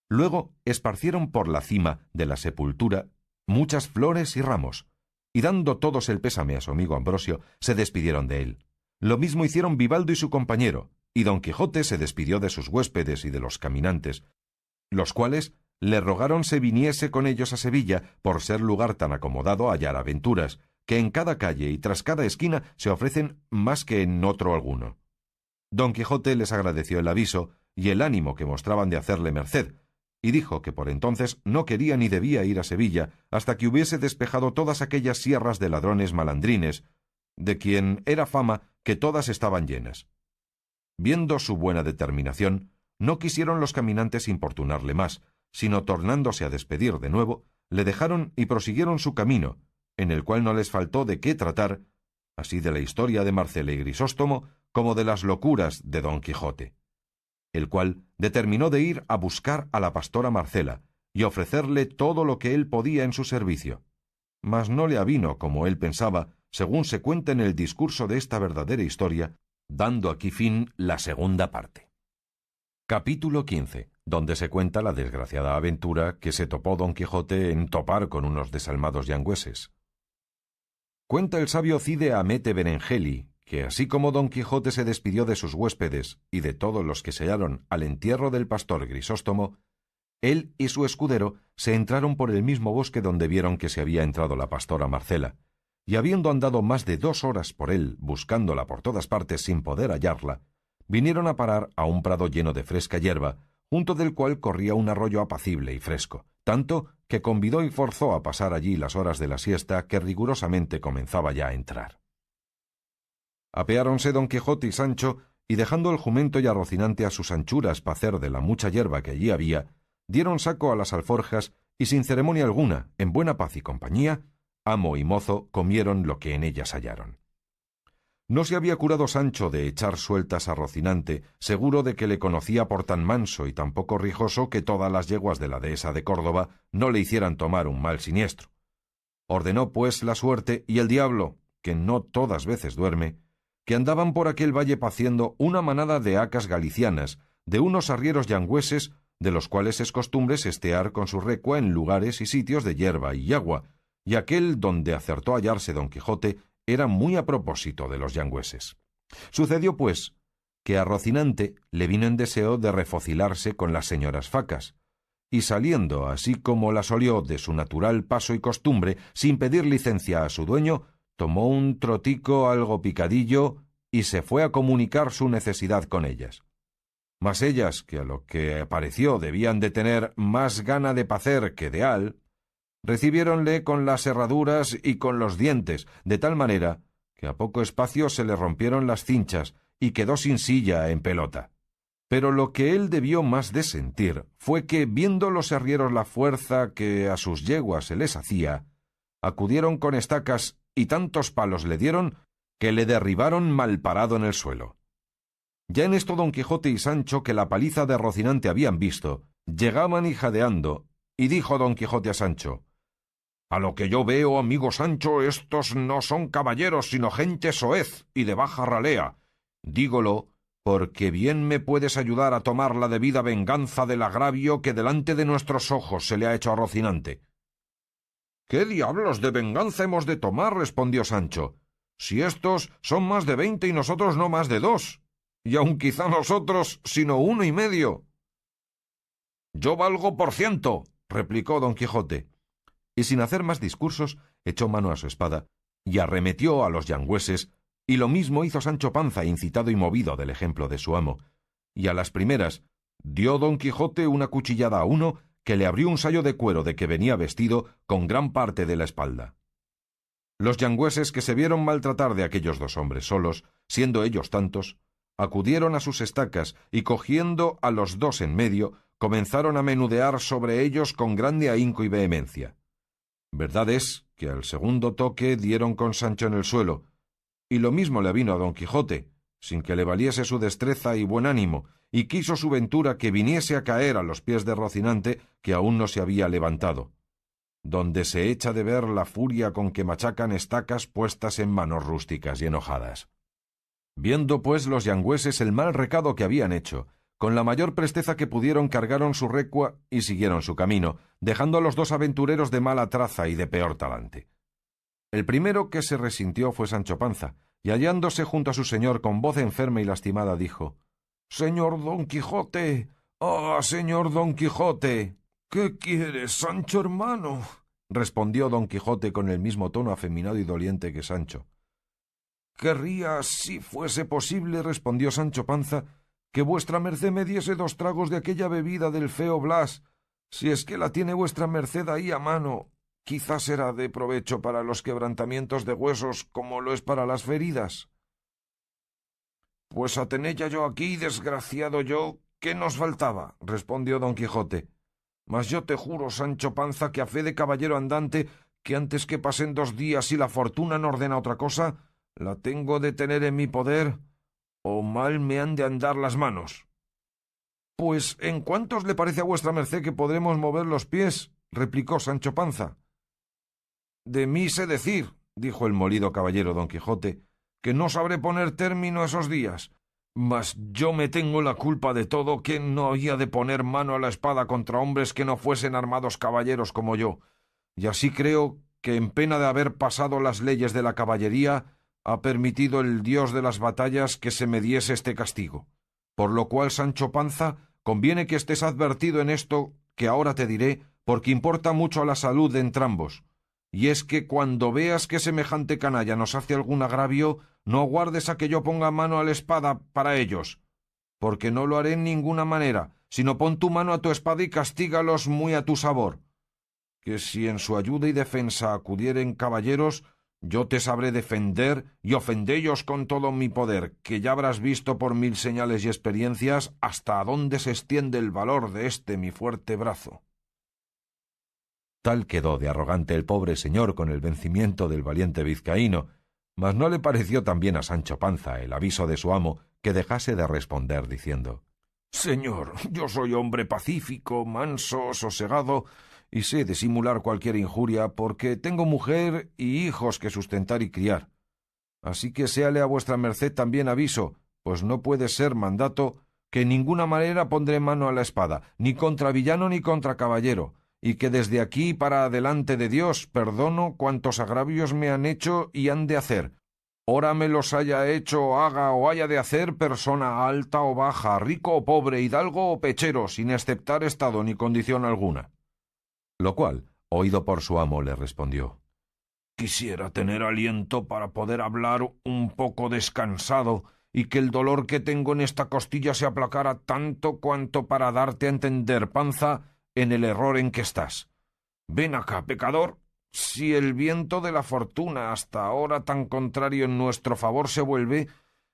Luego esparcieron por la cima de la sepultura muchas flores y ramos, y dando todos el pésame a su amigo Ambrosio, se despidieron de él. Lo mismo hicieron Vivaldo y su compañero, y Don Quijote se despidió de sus huéspedes y de los caminantes, los cuales le rogaron se viniese con ellos a Sevilla, por ser lugar tan acomodado a hallar aventuras, que en cada calle y tras cada esquina se ofrecen más que en otro alguno. Don Quijote les agradeció el aviso y el ánimo que mostraban de hacerle merced, y dijo que por entonces no quería ni debía ir a Sevilla hasta que hubiese despejado todas aquellas sierras de ladrones malandrines, de quien era fama que todas estaban llenas. Viendo su buena determinación, no quisieron los caminantes importunarle más, sino tornándose a despedir de nuevo, le dejaron y prosiguieron su camino, en el cual no les faltó de qué tratar, así de la historia de Marcela y Grisóstomo, como de las locuras de Don Quijote, el cual determinó de ir a buscar a la pastora Marcela y ofrecerle todo lo que él podía en su servicio. Mas no le avino como él pensaba, según se cuenta en el discurso de esta verdadera historia, dando aquí fin la segunda parte. Capítulo 15, donde se cuenta la desgraciada aventura que se topó Don Quijote en topar con unos desalmados yangüeses. Cuenta el sabio Cide Hamete Benengeli que así como Don Quijote se despidió de sus huéspedes y de todos los que se hallaron al entierro del pastor Grisóstomo, él y su escudero se entraron por el mismo bosque donde vieron que se había entrado la pastora Marcela, y habiendo andado más de 2 horas por él buscándola por todas partes sin poder hallarla, vinieron a parar a un prado lleno de fresca hierba, junto del cual corría un arroyo apacible y fresco, tanto que convidó y forzó a pasar allí las horas de la siesta que rigurosamente comenzaba ya a entrar. Apeáronse Don Quijote y Sancho, y dejando el jumento y a Rocinante a sus anchuras pa' hacer de la mucha hierba que allí había, dieron saco a las alforjas, y sin ceremonia alguna, en buena paz y compañía, amo y mozo comieron lo que en ellas hallaron. No se había curado Sancho de echar sueltas a Rocinante, seguro de que le conocía por tan manso y tan poco rijoso que todas las yeguas de la dehesa de Córdoba no le hicieran tomar un mal siniestro. Ordenó pues la suerte y el diablo, que no todas veces duerme, que andaban por aquel valle paciendo una manada de hacas galicianas, de unos arrieros yangüeses, de los cuales es costumbre sestear con su recua en lugares y sitios de hierba y agua, y aquel donde acertó a hallarse Don Quijote era muy a propósito de los yangüeses. Sucedió, pues, que a Rocinante le vino en deseo de refocilarse con las señoras facas, y saliendo, así como las olió de su natural paso y costumbre, sin pedir licencia a su dueño, tomó un trotico algo picadillo y se fue a comunicar su necesidad con ellas. Mas ellas, que a lo que pareció debían de tener más gana de pacer que de al, recibiéronle con las herraduras y con los dientes, de tal manera que a poco espacio se le rompieron las cinchas y quedó sin silla en pelota. Pero lo que él debió más de sentir fue que, viendo los arrieros la fuerza que a sus yeguas se les hacía, acudieron con estacas y tantos palos le dieron que le derribaron malparado en el suelo. Ya en esto Don Quijote y Sancho, que la paliza de Rocinante habían visto, llegaban y jadeando, y dijo Don Quijote a Sancho: «A lo que yo veo, amigo Sancho, estos no son caballeros, sino gente soez y de baja ralea. Dígolo porque bien me puedes ayudar a tomar la debida venganza del agravio que delante de nuestros ojos se le ha hecho a Rocinante». «¿Qué diablos de venganza hemos de tomar?», respondió Sancho, «si estos son más de 20 y nosotros no más de 2, y aun quizá nosotros sino 1 y medio». «Yo valgo por 100», replicó Don Quijote, y sin hacer más discursos echó mano a su espada y arremetió a los yangüeses, y lo mismo hizo Sancho Panza, incitado y movido del ejemplo de su amo, y a las primeras dio Don Quijote una cuchillada a uno que le abrió un sayo de cuero de que venía vestido con gran parte de la espalda. Los yangüeses, que se vieron maltratar de aquellos 2 hombres solos, siendo ellos tantos, acudieron a sus estacas y, cogiendo a los 2 en medio, comenzaron a menudear sobre ellos con grande ahínco y vehemencia. Verdad es que al segundo toque dieron con Sancho en el suelo, y lo mismo le avino a Don Quijote, sin que le valiese su destreza y buen ánimo, y quiso su ventura que viniese a caer a los pies de Rocinante, que aún no se había levantado, donde se echa de ver la furia con que machacan estacas puestas en manos rústicas y enojadas. Viendo pues los yangüeses el mal recado que habían hecho, con la mayor presteza que pudieron cargaron su recua y siguieron su camino, dejando a los 2 aventureros de mala traza y de peor talante. El primero que se resintió fue Sancho Panza, y hallándose junto a su señor con voz enferma y lastimada, dijo: «Señor Don Quijote, señor Don Quijote». «¿Qué quieres, Sancho hermano?», respondió Don Quijote con el mismo tono afeminado y doliente que Sancho. «Querría, si fuese posible», respondió Sancho Panza, «que vuestra merced me diese 2 tragos de aquella bebida del feo Blas, Si es que la tiene vuestra merced ahí a mano, quizás será de provecho para los quebrantamientos de huesos como lo es para las feridas. Pues a tenella yo aquí, desgraciado yo, ¿qué nos faltaba? Respondió don Quijote. Mas yo te juro, Sancho Panza, que a fe de caballero andante, que antes que pasen 2 días y la fortuna no ordena otra cosa, la tengo de tener en mi poder, o mal me han de andar las manos. Pues, ¿en cuántos le parece a vuestra merced que podremos mover los pies? Replicó Sancho Panza. De mí sé decir, dijo el molido caballero don Quijote, que no sabré poner término a esos días. Mas yo me tengo la culpa de todo, que no había de poner mano a la espada contra hombres que no fuesen armados caballeros como yo. Y así creo que en pena de haber pasado las leyes de la caballería, ha permitido el Dios de las batallas que se me diese este castigo. Por lo cual, Sancho Panza, conviene que estés advertido en esto que ahora te diré, porque importa mucho a la salud de entrambos. Y es que cuando veas que semejante canalla nos hace algún agravio, no aguardes a que yo ponga mano a la espada para ellos, porque no lo haré en ninguna manera, sino pon tu mano a tu espada y castígalos muy a tu sabor. Que si en su ayuda y defensa acudieren caballeros, yo te sabré defender y ofendellos con todo mi poder, que ya habrás visto por 1000 señales y experiencias hasta dónde se extiende el valor de este mi fuerte brazo. Tal quedó de arrogante el pobre señor con el vencimiento del valiente vizcaíno, mas no le pareció tan bien a Sancho Panza el aviso de su amo que dejase de responder diciendo: Señor, yo soy hombre pacífico, manso, sosegado, y sé disimular cualquier injuria porque tengo mujer y hijos que sustentar y criar. Así que séale a vuestra merced también aviso, pues no puede ser mandato, que en ninguna manera pondré mano a la espada, ni contra villano ni contra caballero, y que desde aquí para adelante de Dios perdono cuantos agravios me han hecho y han de hacer, ora me los haya hecho, haga o haya de hacer persona alta o baja, rico o pobre, hidalgo o pechero, sin exceptar estado ni condición alguna. Lo cual, oído por su amo, le respondió: Quisiera tener aliento para poder hablar un poco descansado y que el dolor que tengo en esta costilla se aplacara tanto cuanto para darte a entender, Panza, en el error en que estás. Ven acá, pecador. Si el viento de la fortuna hasta ahora tan contrario en nuestro favor se vuelve,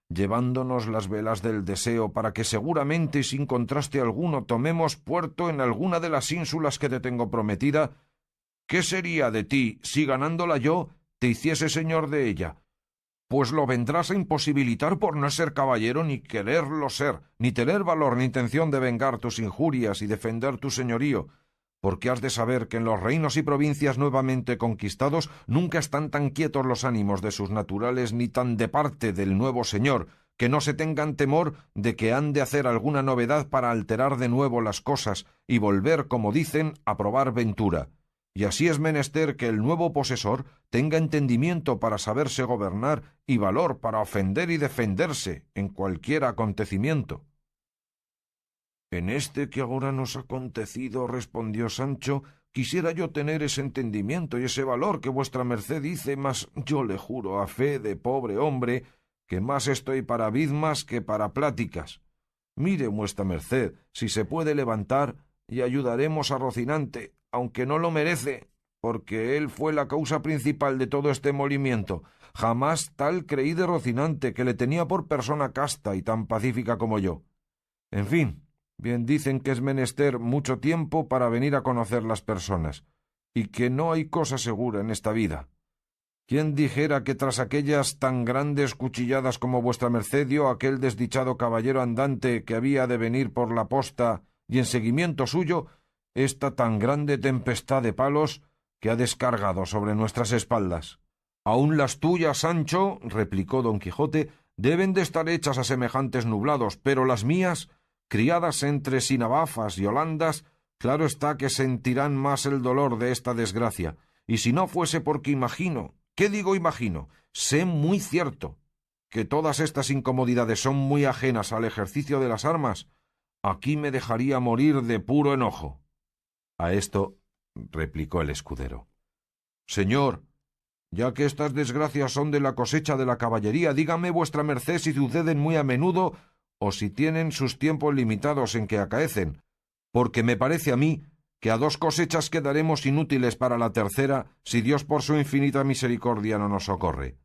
llevándonos las velas del deseo para que seguramente y sin contraste alguno tomemos puerto en alguna de las ínsulas que te tengo prometida, ¿qué sería de ti si ganándola yo te hiciese señor de ella? Pues lo vendrás a imposibilitar por no ser caballero ni quererlo ser, ni tener valor ni intención de vengar tus injurias y defender tu señorío, porque has de saber que en los reinos y provincias nuevamente conquistados nunca están tan quietos los ánimos de sus naturales ni tan de parte del nuevo señor, que no se tengan temor de que han de hacer alguna novedad para alterar de nuevo las cosas y volver, como dicen, a probar ventura. Y así es menester que el nuevo posesor tenga entendimiento para saberse gobernar y valor para ofender y defenderse en cualquier acontecimiento. En este que ahora nos ha acontecido, respondió Sancho, quisiera yo tener ese entendimiento y ese valor que vuestra merced dice, mas yo le juro a fe de pobre hombre que más estoy para bizmas que para pláticas. Mire vuestra merced si se puede levantar y ayudaremos a Rocinante, aunque no lo merece, porque él fue la causa principal de todo este molimiento. Jamás tal creí de Rocinante, que le tenía por persona casta y tan pacífica como yo. En fin, bien dicen que es menester mucho tiempo para venir a conocer las personas, y que no hay cosa segura en esta vida. ¿Quién dijera que tras aquellas tan grandes cuchilladas como vuestra merced dio aquel desdichado caballero andante que había de venir por la posta y en seguimiento suyo esta tan grande tempestad de palos que ha descargado sobre nuestras espaldas? Aun las tuyas, Sancho, replicó don Quijote, deben de estar hechas a semejantes nublados, pero las mías, criadas entre sinabafas y holandas, claro está que sentirán más el dolor de esta desgracia, y si no fuese porque imagino, ¿qué digo imagino? Sé muy cierto que todas estas incomodidades son muy ajenas al ejercicio de las armas, aquí me dejaría morir de puro enojo. A esto replicó el escudero: Señor, ya que estas desgracias son de la cosecha de la caballería, dígame vuestra merced si suceden muy a menudo o si tienen sus tiempos limitados en que acaecen, porque me parece a mí que a 2 cosechas quedaremos inútiles para la tercera, si Dios por su infinita misericordia no nos socorre.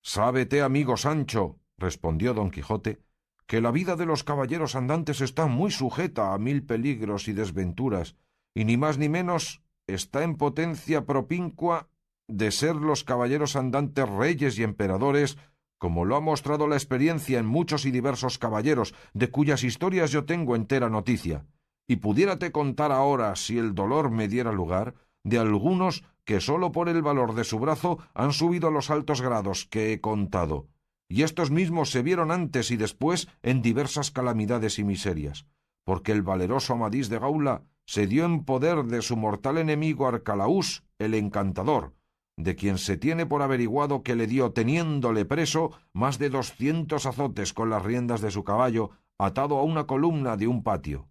Sábete, amigo Sancho, respondió don Quijote, que la vida de los caballeros andantes está muy sujeta a 1000 peligros y desventuras, y ni más ni menos está en potencia propincua de ser los caballeros andantes reyes y emperadores, como lo ha mostrado la experiencia en muchos y diversos caballeros, de cuyas historias yo tengo entera noticia, y pudiérate contar ahora, si el dolor me diera lugar, de algunos que sólo por el valor de su brazo han subido a los altos grados que he contado, y estos mismos se vieron antes y después en diversas calamidades y miserias, porque el valeroso Amadís de Gaula se dio en poder de su mortal enemigo Arcalaús, el encantador, de quien se tiene por averiguado que le dio, teniéndole preso, más de 200 azotes con las riendas de su caballo, atado a una columna de un patio.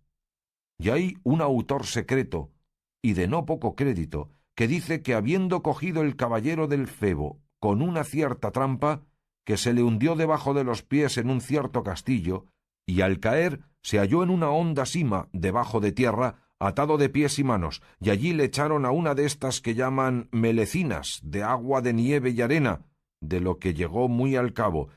Y hay un autor secreto, y de no poco crédito, que dice que habiendo cogido el caballero del Febo con una cierta trampa, que se le hundió debajo de los pies en un cierto castillo, y al caer se halló en una honda sima debajo de tierra, atado de pies y manos, y allí le echaron a una de estas que llaman melecinas, de agua de nieve y arena, de lo que llegó muy al cabo,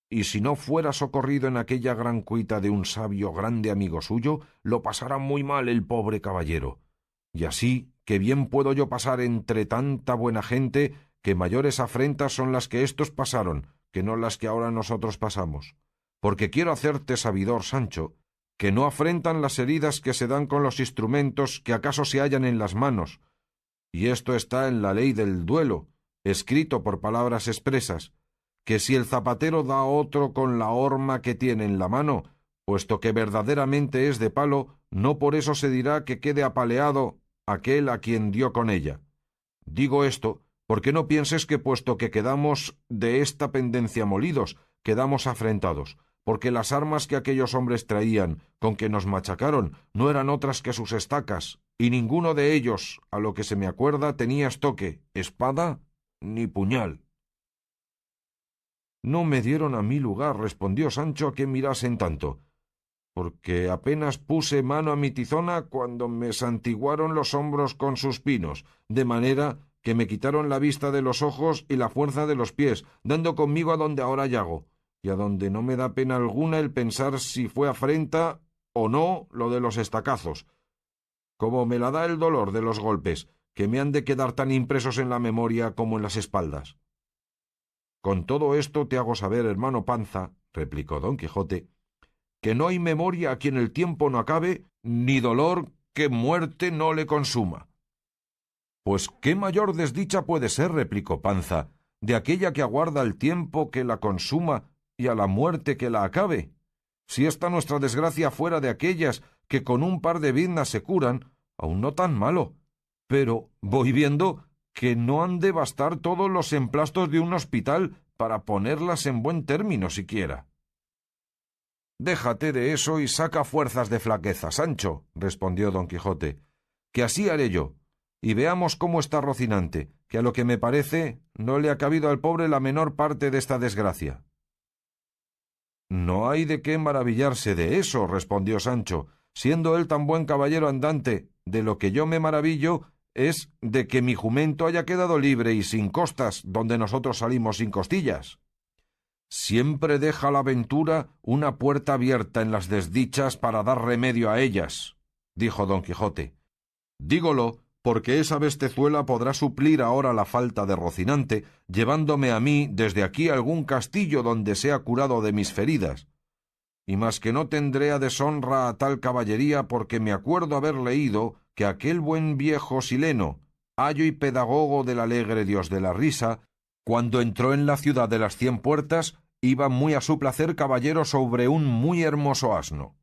y si no fuera socorrido en aquella gran cuita de un sabio grande amigo suyo, lo pasara muy mal el pobre caballero. Y así que bien puedo yo pasar entre tanta buena gente, que mayores afrentas son las que éstos pasaron, que no las que ahora nosotros pasamos. Porque quiero hacerte sabidor, Sancho, que no afrentan las heridas que se dan con los instrumentos que acaso se hallan en las manos, y esto está en la ley del duelo, escrito por palabras expresas, que si el zapatero da a otro con la horma que tiene en la mano, puesto que verdaderamente es de palo, no por eso se dirá que quede apaleado aquel a quien dio con ella. Digo esto porque no pienses que puesto que quedamos de esta pendencia molidos, quedamos afrentados, porque las armas que aquellos hombres traían, con que nos machacaron, no eran otras que sus estacas, y ninguno de ellos, a lo que se me acuerda, tenía estoque, espada ni puñal. No me dieron a mí lugar, respondió Sancho, a que mirasen tanto, porque apenas puse mano a mi tizona cuando me santiguaron los hombros con sus pinos, de manera que me quitaron la vista de los ojos y la fuerza de los pies, dando conmigo a donde ahora llago, y a donde no me da pena alguna el pensar si fue afrenta o no lo de los estacazos, como me la da el dolor de los golpes, que me han de quedar tan impresos en la memoria como en las espaldas. Con todo esto te hago saber, hermano Panza, replicó don Quijote, que no hay memoria a quien el tiempo no acabe, ni dolor que muerte no le consuma. Pues qué mayor desdicha puede ser, replicó Panza, de aquella que aguarda el tiempo que la consuma y a la muerte que la acabe. Si esta nuestra desgracia fuera de aquellas que con un par de biznas se curan, aun no tan malo, pero voy viendo que no han de bastar todos los emplastos de un hospital para ponerlas en buen término siquiera. Déjate de eso y saca fuerzas de flaqueza, Sancho, respondió don Quijote, que así haré yo, y veamos cómo está Rocinante, que a lo que me parece no le ha cabido al pobre la menor parte de esta desgracia. No hay de qué maravillarse de eso, respondió Sancho, siendo él tan buen caballero andante. De lo que yo me maravillo es de que mi jumento haya quedado libre y sin costas, donde nosotros salimos sin costillas. Siempre deja la ventura una puerta abierta en las desdichas para dar remedio a ellas, dijo don Quijote. Dígolo porque esa bestezuela podrá suplir ahora la falta de Rocinante, llevándome a mí desde aquí a algún castillo donde sea curado de mis feridas. Y más que no tendré a deshonra a tal caballería, porque me acuerdo haber leído que aquel buen viejo Sileno, ayo y pedagogo del alegre dios de la risa, cuando entró en la ciudad de las 100 puertas, iba muy a su placer caballero sobre un muy hermoso asno.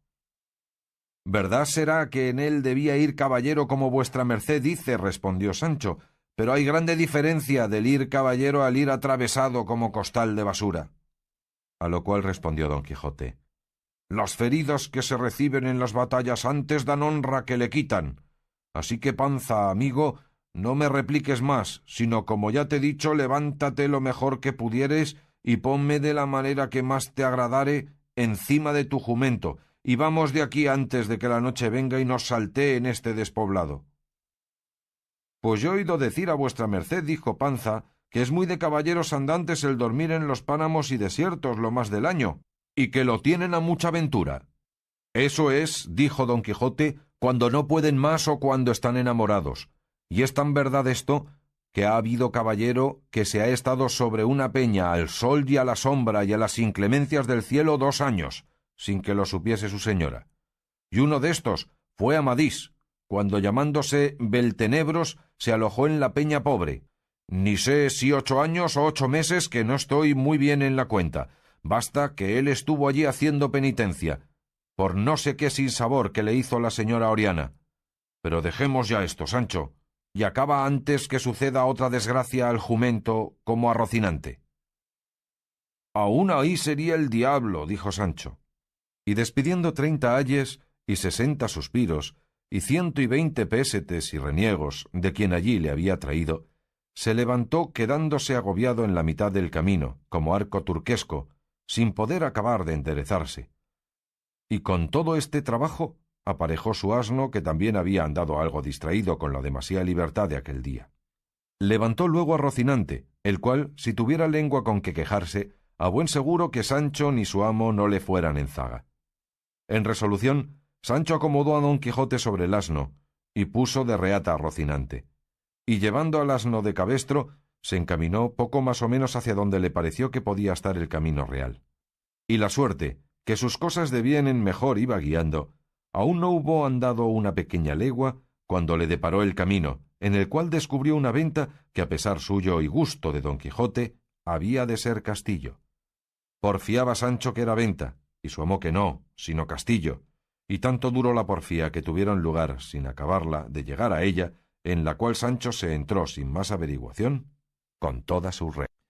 Verdad será que en él debía ir caballero como vuestra merced dice, respondió Sancho, pero hay grande diferencia del ir caballero al ir atravesado como costal de basura. A lo cual respondió don Quijote, las feridas que se reciben en las batallas antes dan honra que le quitan. Así que, Panza, amigo, no me repliques más, sino como ya te he dicho, levántate lo mejor que pudieres y ponme de la manera que más te agradare encima de tu jumento, y vamos de aquí antes de que la noche venga y nos saltee en este despoblado. Pues yo he oído decir a vuestra merced, dijo Panza, que es muy de caballeros andantes el dormir en los páramos y desiertos lo más del año, y que lo tienen a mucha ventura. Eso es, dijo don Quijote, cuando no pueden más o cuando están enamorados. Y es tan verdad esto, que ha habido caballero que se ha estado sobre una peña al sol y a la sombra y a las inclemencias del cielo 2 años, sin que lo supiese su señora. Y uno de estos fue Amadís, cuando llamándose Beltenebros se alojó en la peña pobre. Ni sé si 8 años o 8 meses, que no estoy muy bien en la cuenta. Basta que él estuvo allí haciendo penitencia, por no sé qué sinsabor que le hizo la señora Oriana. Pero dejemos ya esto, Sancho, y acaba antes que suceda otra desgracia al jumento como a Rocinante. Aún ahí sería el diablo, dijo Sancho. Y despidiendo 30 ayes y 60 suspiros y 120 pésetes y reniegos de quien allí le había traído, se levantó quedándose agobiado en la mitad del camino, como arco turquesco, sin poder acabar de enderezarse. Y con todo este trabajo aparejó su asno, que también había andado algo distraído con la demasiada libertad de aquel día. Levantó luego a Rocinante, el cual, si tuviera lengua con que quejarse, a buen seguro que Sancho ni su amo no le fueran en zaga. En resolución, Sancho acomodó a don Quijote sobre el asno, y puso de reata a Rocinante, y llevando al asno de cabestro, se encaminó poco más o menos hacia donde le pareció que podía estar el camino real. Y la suerte, que sus cosas de bien en mejor iba guiando, aún no hubo andado una pequeña legua, cuando le deparó el camino, en el cual descubrió una venta que, a pesar suyo y gusto de don Quijote, había de ser castillo. Porfiaba Sancho que era venta, y su amo que no, sino castillo, y tanto duró la porfía que tuvieron lugar, sin acabarla, de llegar a ella, en la cual Sancho se entró sin más averiguación, con toda su red.